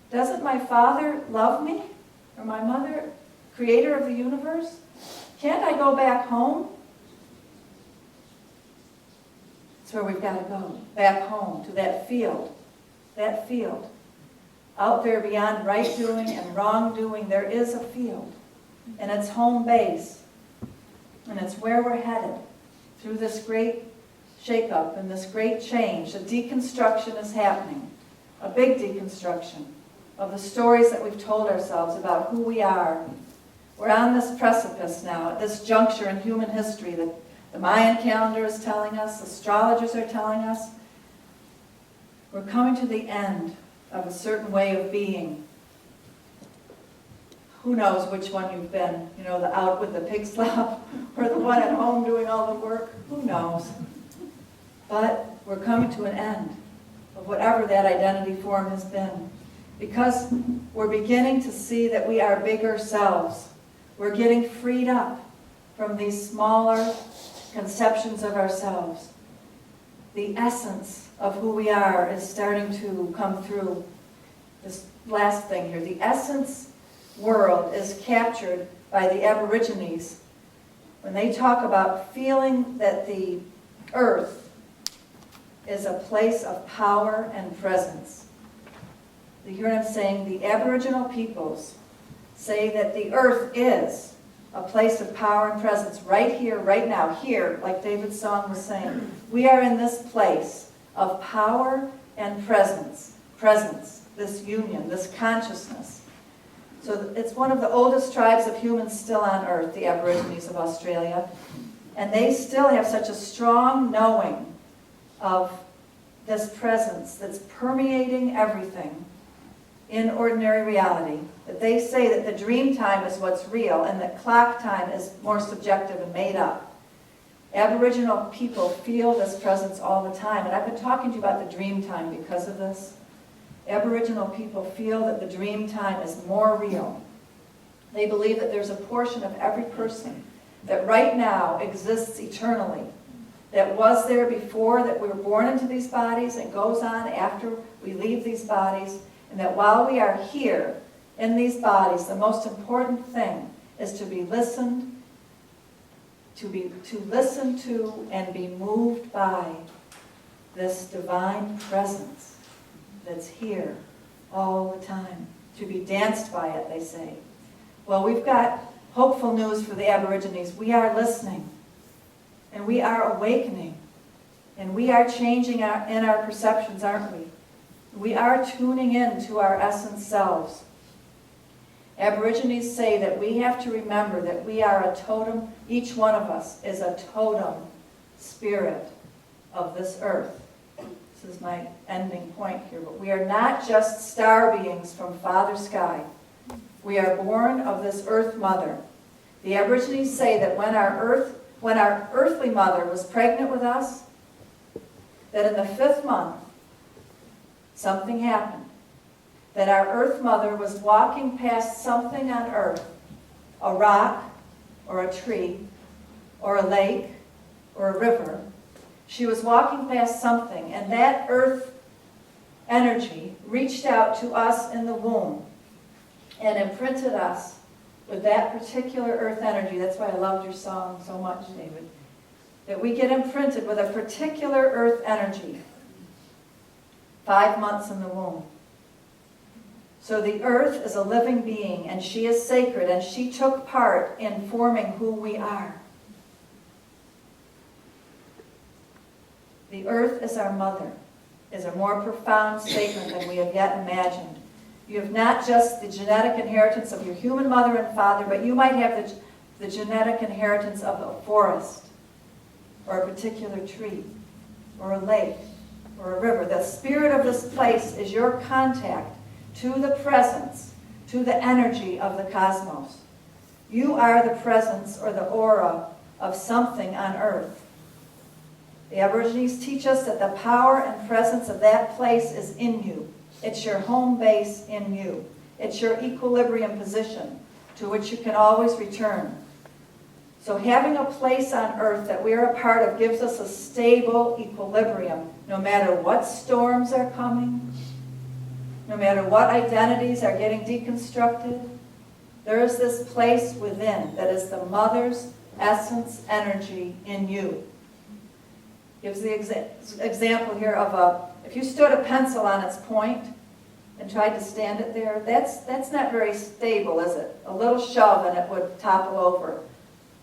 Doesn't my Father love me? Or my mother, creator of the universe? Can't I go back home? That's where we've got to go, back home to that field. Out there beyond right doing and wrong doing, there is a field. And it's home base. And it's where we're headed through this great shake-up and this great change. A deconstruction is happening, a big deconstruction of the stories that we've told ourselves about who we are. We're on this precipice now, at this juncture in human history that the Mayan calendar is telling us, astrologers are telling us. We're coming to the end of a certain way of being. Who knows which one you've been? You know, the out with the pig slop or the one at home doing all the work? Who knows? But we're coming to an end of whatever that identity form has been. Because we're beginning to see that we are bigger selves. We're getting freed up from these smaller conceptions of ourselves. The essence of who we are is starting to come through. This last thing here, the essence world is captured by the Aborigines when they talk about feeling that the earth is a place of power and presence. You hear what I'm saying? The Aboriginal peoples say that the earth is a place of power and presence right here, right now, here, like David's song was saying. We are in this place of power and presence, this union, this consciousness. So it's one of the oldest tribes of humans still on earth, the Aborigines of Australia. And they still have such a strong knowing of this presence that's permeating everything in ordinary reality, that they say that the dream time is what's real and that clock time is more subjective and made up. Aboriginal people feel this presence all the time, and I've been talking to you about the dream time because of this. Aboriginal people feel that the dream time is more real. They believe that there's a portion of every person that right now exists eternally, that was there before that we were born into these bodies and goes on after we leave these bodies, and that while we are here in these bodies, the most important thing is to be listened to and be moved by this divine presence that's here all the time, to be danced by it, they say. Well, we've got hopeful news for the Aborigines. We are listening, and we are awakening, and we are changing in our perceptions, aren't we? We are tuning in to our essence selves. Aborigines say that we have to remember that we are a totem, each one of us is a totem spirit of this earth. This is my ending point here, but we are not just star beings from Father Sky. We are born of this earth mother. The Aborigines say that when our earthly mother was pregnant with us, that in the 5th month, something happened. That our earth mother was walking past something on earth, a rock or a tree or a lake or a river. She was walking past something, and that earth energy reached out to us in the womb and imprinted us with that particular earth energy. That's why I loved your song so much, David. That we get imprinted with a particular earth energy 5 months in the womb. So the earth is a living being, and she is sacred, and she took part in forming who we are. The earth is our mother, is a more profound statement than we have yet imagined. You have not just the genetic inheritance of your human mother and father, but you might have the genetic inheritance of a forest, or a particular tree, or a lake, or a river. The spirit of this place is your contact to the presence, to the energy of the cosmos. You are the presence or the aura of something on earth. The Aborigines teach us that the power and presence of that place is in you. It's your home base in you. It's your equilibrium position to which you can always return. So having a place on earth that we are a part of gives us a stable equilibrium, no matter what storms are coming, no matter what identities are getting deconstructed. There is this place within that is the mother's essence energy in you. Gives the example here of if you stood a pencil on its point and tried to stand it there, that's not very stable, is it? A little shove and it would topple over.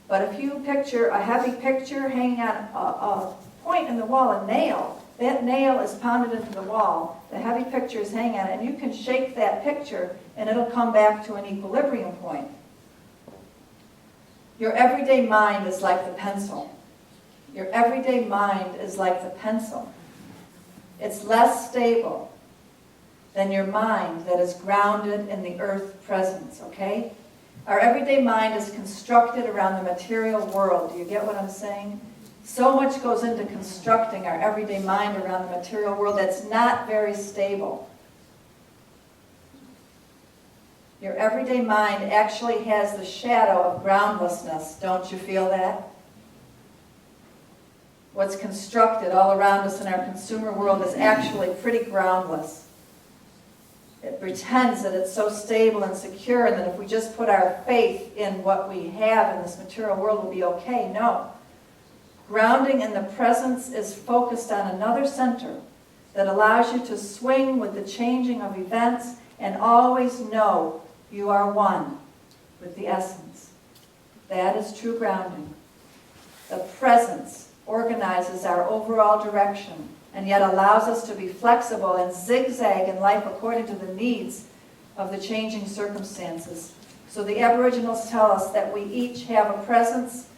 But if you picture a heavy picture hanging on a point in the wall, a nail, that nail is pounded into the wall, the heavy picture is hanging on it, and you can shake that picture and it'll come back to an equilibrium point. Your everyday mind is like the pencil. Your everyday mind is like the pencil. It's less stable than your mind that is grounded in the earth presence, okay? Our everyday mind is constructed around the material world. Do you get what I'm saying? So much goes into constructing our everyday mind around the material world that's not very stable. Your everyday mind actually has the shadow of groundlessness. Don't you feel that? What's constructed all around us in our consumer world is actually pretty groundless. It pretends that it's so stable and secure and that if we just put our faith in what we have in this material world, we'll be okay. No. Grounding in the presence is focused on another center that allows you to swing with the changing of events and always know you are one with the essence. That is true grounding. The presence organizes our overall direction and yet allows us to be flexible and zigzag in life according to the needs of the changing circumstances. So the Aboriginals tell us that we each have a presence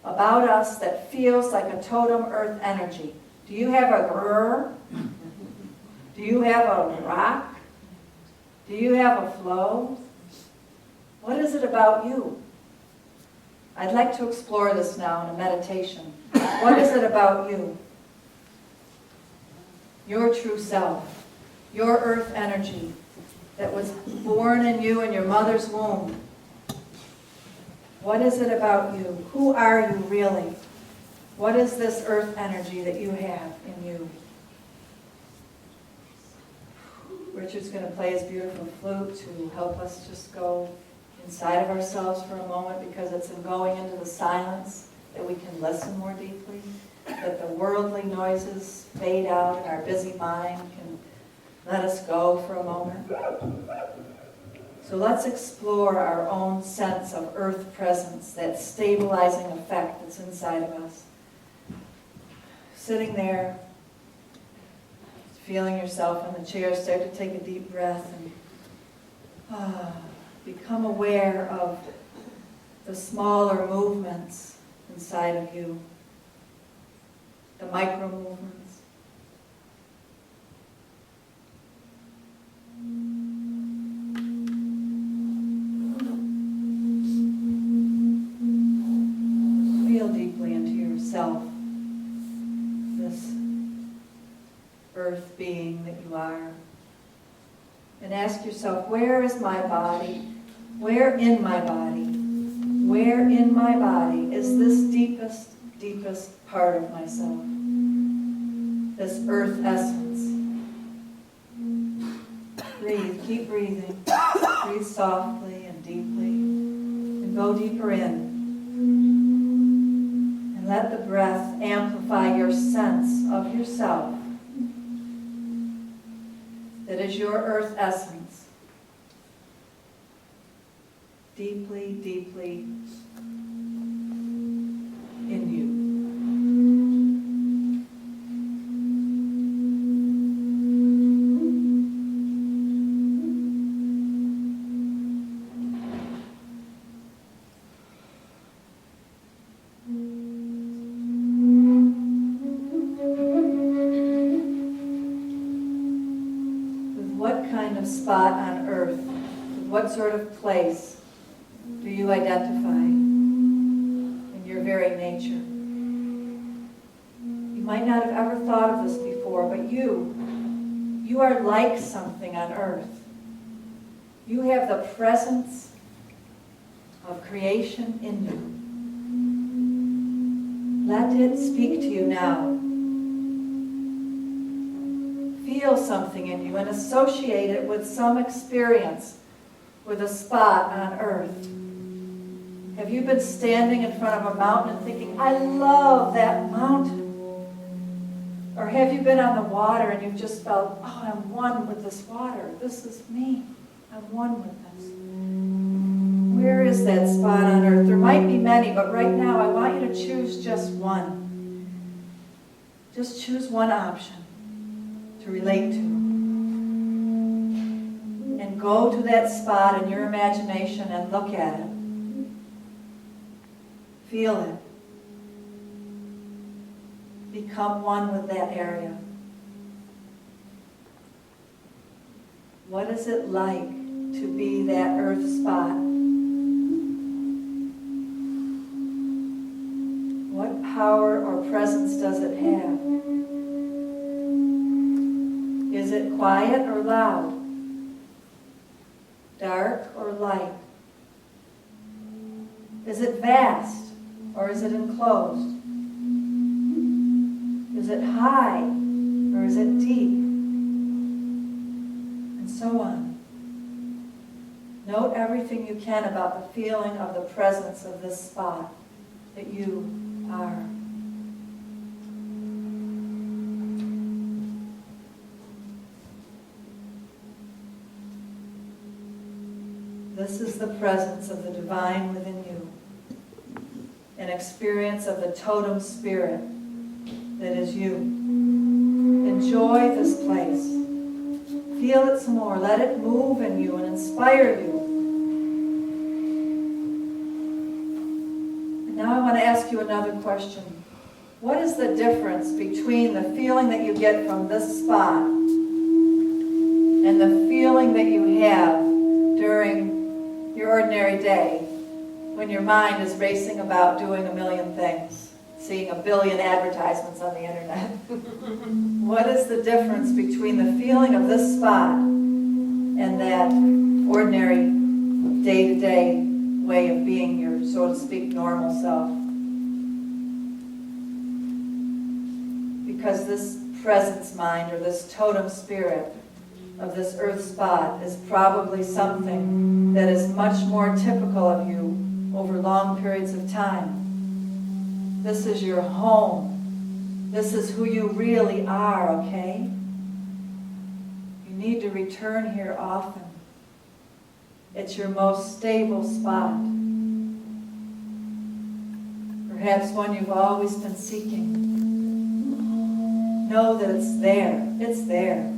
about us that feels like a totem earth energy. Do you have a grrr? Do you have a rock? Do you have a flow? What is it about you? I'd like to explore this now in a meditation. What is it about you? Your true self, your earth energy that was born in you in your mother's womb. What is it about you? Who are you really? What is this earth energy that you have in you? Richard's going to play his beautiful flute to help us just go inside of ourselves for a moment, because it's in going into the silence that we can listen more deeply, that the worldly noises fade out and our busy mind can let us go for a moment. So let's explore our own sense of earth presence, that stabilizing effect that's inside of us. Sitting there, feeling yourself in the chair, start to take a deep breath and become aware of the smaller movements inside of you, the micro movements. Feel deeply into yourself, this earth being that you are. And ask yourself, where is my body? Where in my body? Where in my body is this deepest, deepest part of myself? This earth essence. Breathe, keep breathing. Breathe softly and deeply. And go deeper in. And let the breath amplify your sense of yourself. That is your earth essence. Deeply, deeply in you. of spot on earth? What sort of place do you identify in your very nature? You might not have ever thought of this before, but you are like something on earth. You have the presence of creation in you. Let it speak to you now. Feel something in you and associate it with some experience with a spot on earth. Have you been standing in front of a mountain and thinking, I love that mountain? Or have you been on the water and you've just felt, oh, I'm one with this water. This is me. I'm one with this. Where is that spot on earth? There might be many, but right now I want you to choose just one. Just choose one option to relate to. And go to that spot in your imagination and look at it. Feel it. Become one with that area. What is it like to be that earth spot? What power or presence does it have? Is it quiet or loud? Dark or light? Is it vast or is it enclosed? Is it high or is it deep? And so on. Note everything you can about the feeling of the presence of this spot that you are. This is the presence of the divine within you. An experience of the totem spirit that is you. Enjoy this place. Feel it some more. Let it move in you and inspire you. And now I want to ask you another question. What is the difference between the feeling that you get from this spot and the feeling that you have during your ordinary day when your mind is racing about doing a million things, seeing a billion advertisements on the internet? What is the difference between the feeling of this spot and that ordinary day-to-day way of being your, so to speak, normal self? Because this presence mind or this totem spirit of this earth spot is probably something that is much more typical of you over long periods of time. This is your home. This is who you really are, okay? You need to return here often. It's your most stable spot. Perhaps one you've always been seeking. Know that it's there. It's there.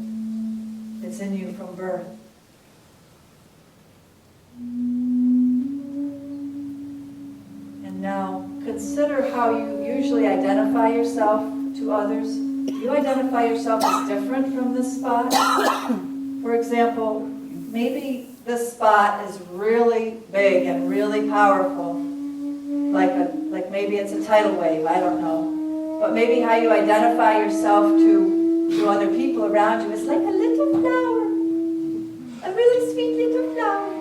It's in you from birth. And now, consider how you usually identify yourself to others. Do you identify yourself as different from this spot? For example, maybe this spot is really big and really powerful. Like maybe it's a tidal wave, I don't know. But maybe how you identify yourself to other people around you is like a little flower. A really sweet little flower.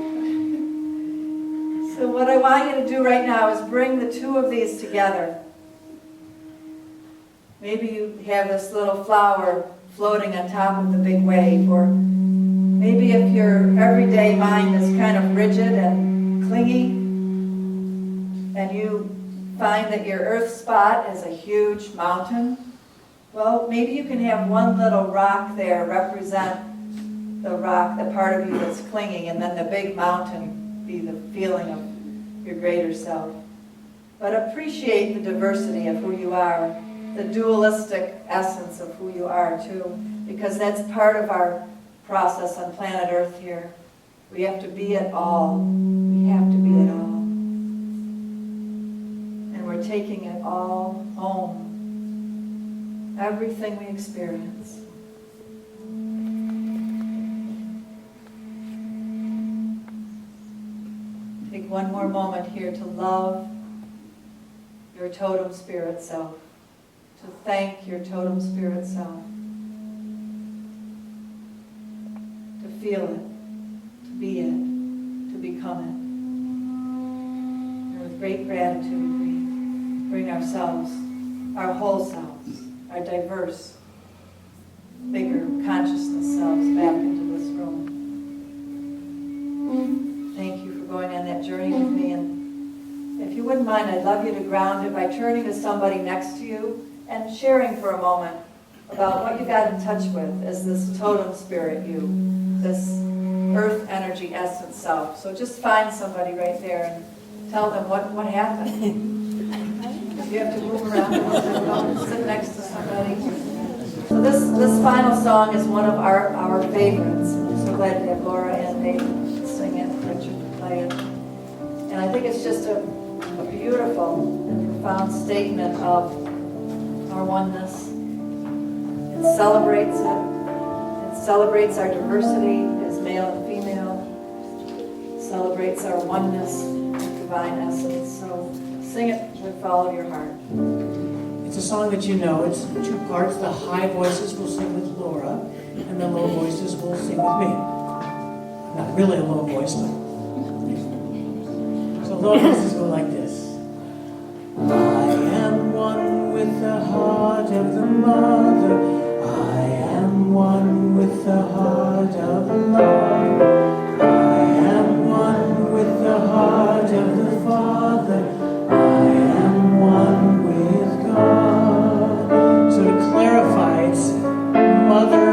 So what I want you to do right now is bring the two of these together. Maybe you have this little flower floating on top of the big wave, or maybe if your everyday mind is kind of rigid and clingy, and you find that your earth spot is a huge mountain, well, maybe you can have one little rock there represent the rock, the part of you that's clinging, and then the big mountain be the feeling of your greater self. But appreciate the diversity of who you are, the dualistic essence of who you are too, because that's part of our process on planet Earth here. We have to be it all. We have to be it all. And we're taking it all home. Everything we experience. one more moment here to love your totem spirit self, to thank your totem spirit self, to feel it, to be it, to become it. And with great gratitude, we bring ourselves, our whole selves, our diverse, bigger consciousness selves back into this room. Thank you for going on that journey with me. And if you wouldn't mind, I'd love you to ground it by turning to somebody next to you and sharing for a moment about what you got in touch with as this totem spirit you, this earth energy essence self. So just find somebody right there and tell them what happened. If you have to move around a little bit, go sit next to somebody. So this final song is one of our favorites. I'm so glad to have Laura and David sing it, Richard play it. And I think it's just a beautiful and profound statement of our oneness. It celebrates it. It celebrates our diversity as male and female. It celebrates our oneness and divine essence. So sing it with all of your heart. It's a song that you know. It's two parts. The high voices will sing with Laura, and the low voices will sing with me. Not really a low voice, but... So low voices go like this. I am one with the heart of the mother. I am one with the heart of the love. I am one with the heart of the Father. I am one with God. So to clarify, it's Mother,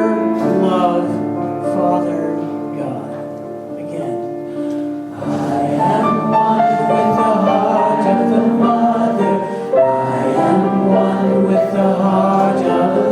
Love, Father, God. Again. I am one with the heart of the Mother. I am one with the heart of the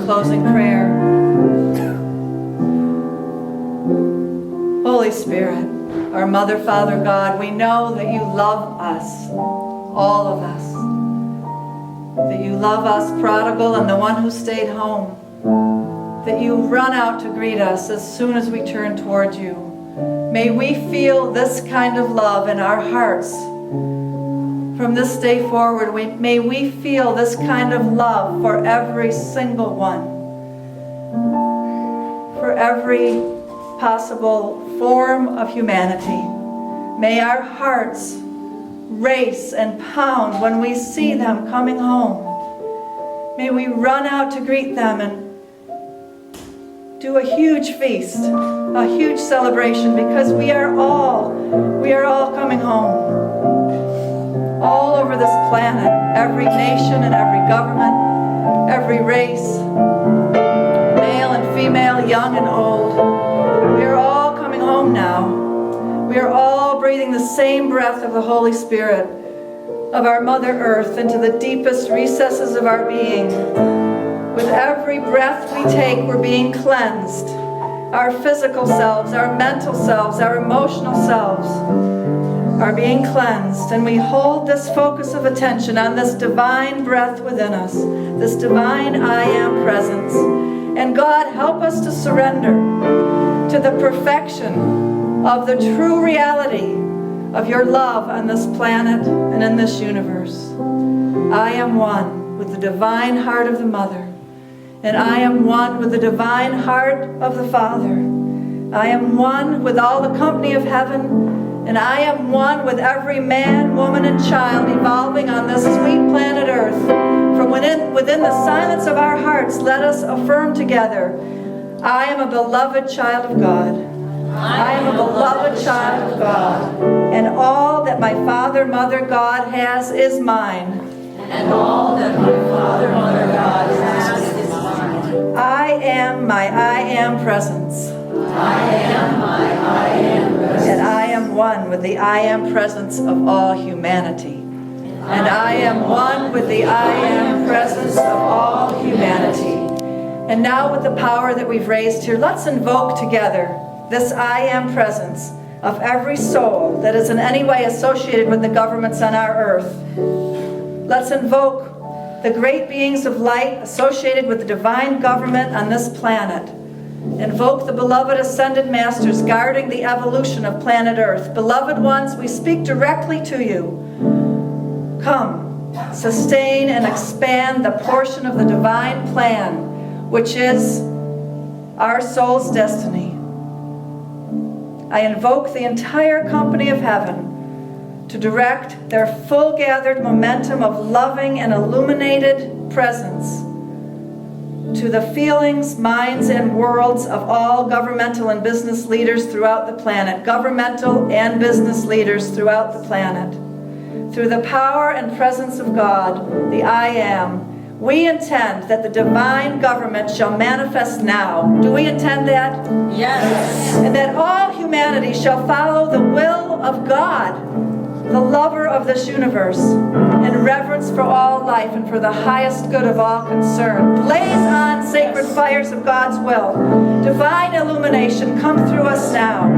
closing prayer. Holy Spirit, our Mother, Father, God, we know that you love us, all of us. That you love us, prodigal, and the one who stayed home. That you run out to greet us as soon as we turn toward you. May we feel this kind of love in our hearts. From this day forward, may we feel this kind of love for every single one. For every possible form of humanity. May our hearts race and pound when we see them coming home. May we run out to greet them and do a huge feast, a huge celebration, because we are all coming home. All over this planet, every nation and every government, every race, male and female, young and old. We are all coming home now. We are all breathing the same breath of the Holy Spirit, of our Mother Earth, into the deepest recesses of our being. With every breath we take, we're being cleansed. Our physical selves, our mental selves, our emotional selves are being cleansed, and we hold this focus of attention on this divine breath within us, this divine I am presence. And God, help us to surrender to the perfection of the true reality of your love on this planet and in this universe. I am one with the divine heart of the Mother, and I am one with the divine heart of the Father. I am one with all the company of heaven, and I am one with every man, woman, and child evolving on this sweet planet Earth. From within the silence of our hearts, let us affirm together, I am a beloved child of God. I am a beloved child of God. And all that my Father, Mother, God has is mine. And all that my Father, Mother, God has is mine. I am my I am presence. I am my I am presence. And I am one with the I am presence of all humanity. And I am one with the I am presence of all humanity. And now with the power that we've raised here, let's invoke together this I am presence of every soul that is in any way associated with the governments on our earth. Let's invoke the great beings of light associated with the divine government on this planet. Invoke the beloved ascended masters guarding the evolution of planet Earth. Beloved ones, we speak directly to you. Come, sustain and expand the portion of the divine plan, which is our soul's destiny. I invoke the entire company of heaven to direct their full gathered momentum of loving and illuminated presence to the feelings, minds, and worlds of all governmental and business leaders throughout the planet. Governmental and business leaders throughout the planet. Through the power and presence of God, the I Am, we intend that the divine government shall manifest now. Do we intend that? Yes. And that all humanity shall follow the will of God, the lover of this universe, in reverence for all life and for the highest good of all concerned. Blaze on, sacred fires of God's will. Divine illumination, come through us now.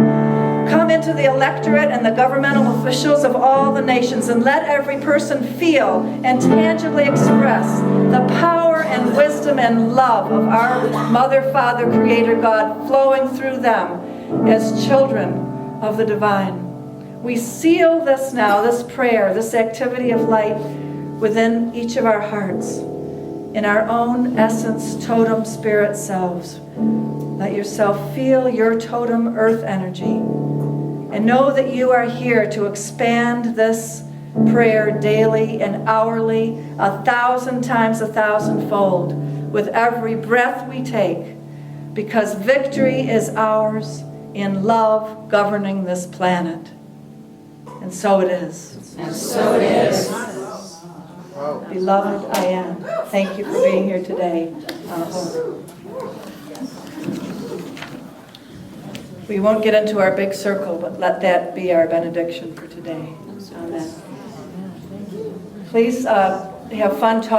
Come into the electorate and the governmental officials of all the nations, and let every person feel and tangibly express the power and wisdom and love of our Mother, Father, Creator God flowing through them as children of the divine. We seal this now, this prayer, this activity of light within each of our hearts, in our own essence, totem, spirit selves. Let yourself feel your totem earth energy. And know that you are here to expand this prayer daily and hourly, 1,000 times 1,000-fold, with every breath we take, because victory is ours in love governing this planet. And so it is. And so it is. Beloved, I am. Thank you for being here today. We won't get into our big circle, but let that be our benediction for today. Amen. Please have fun talking.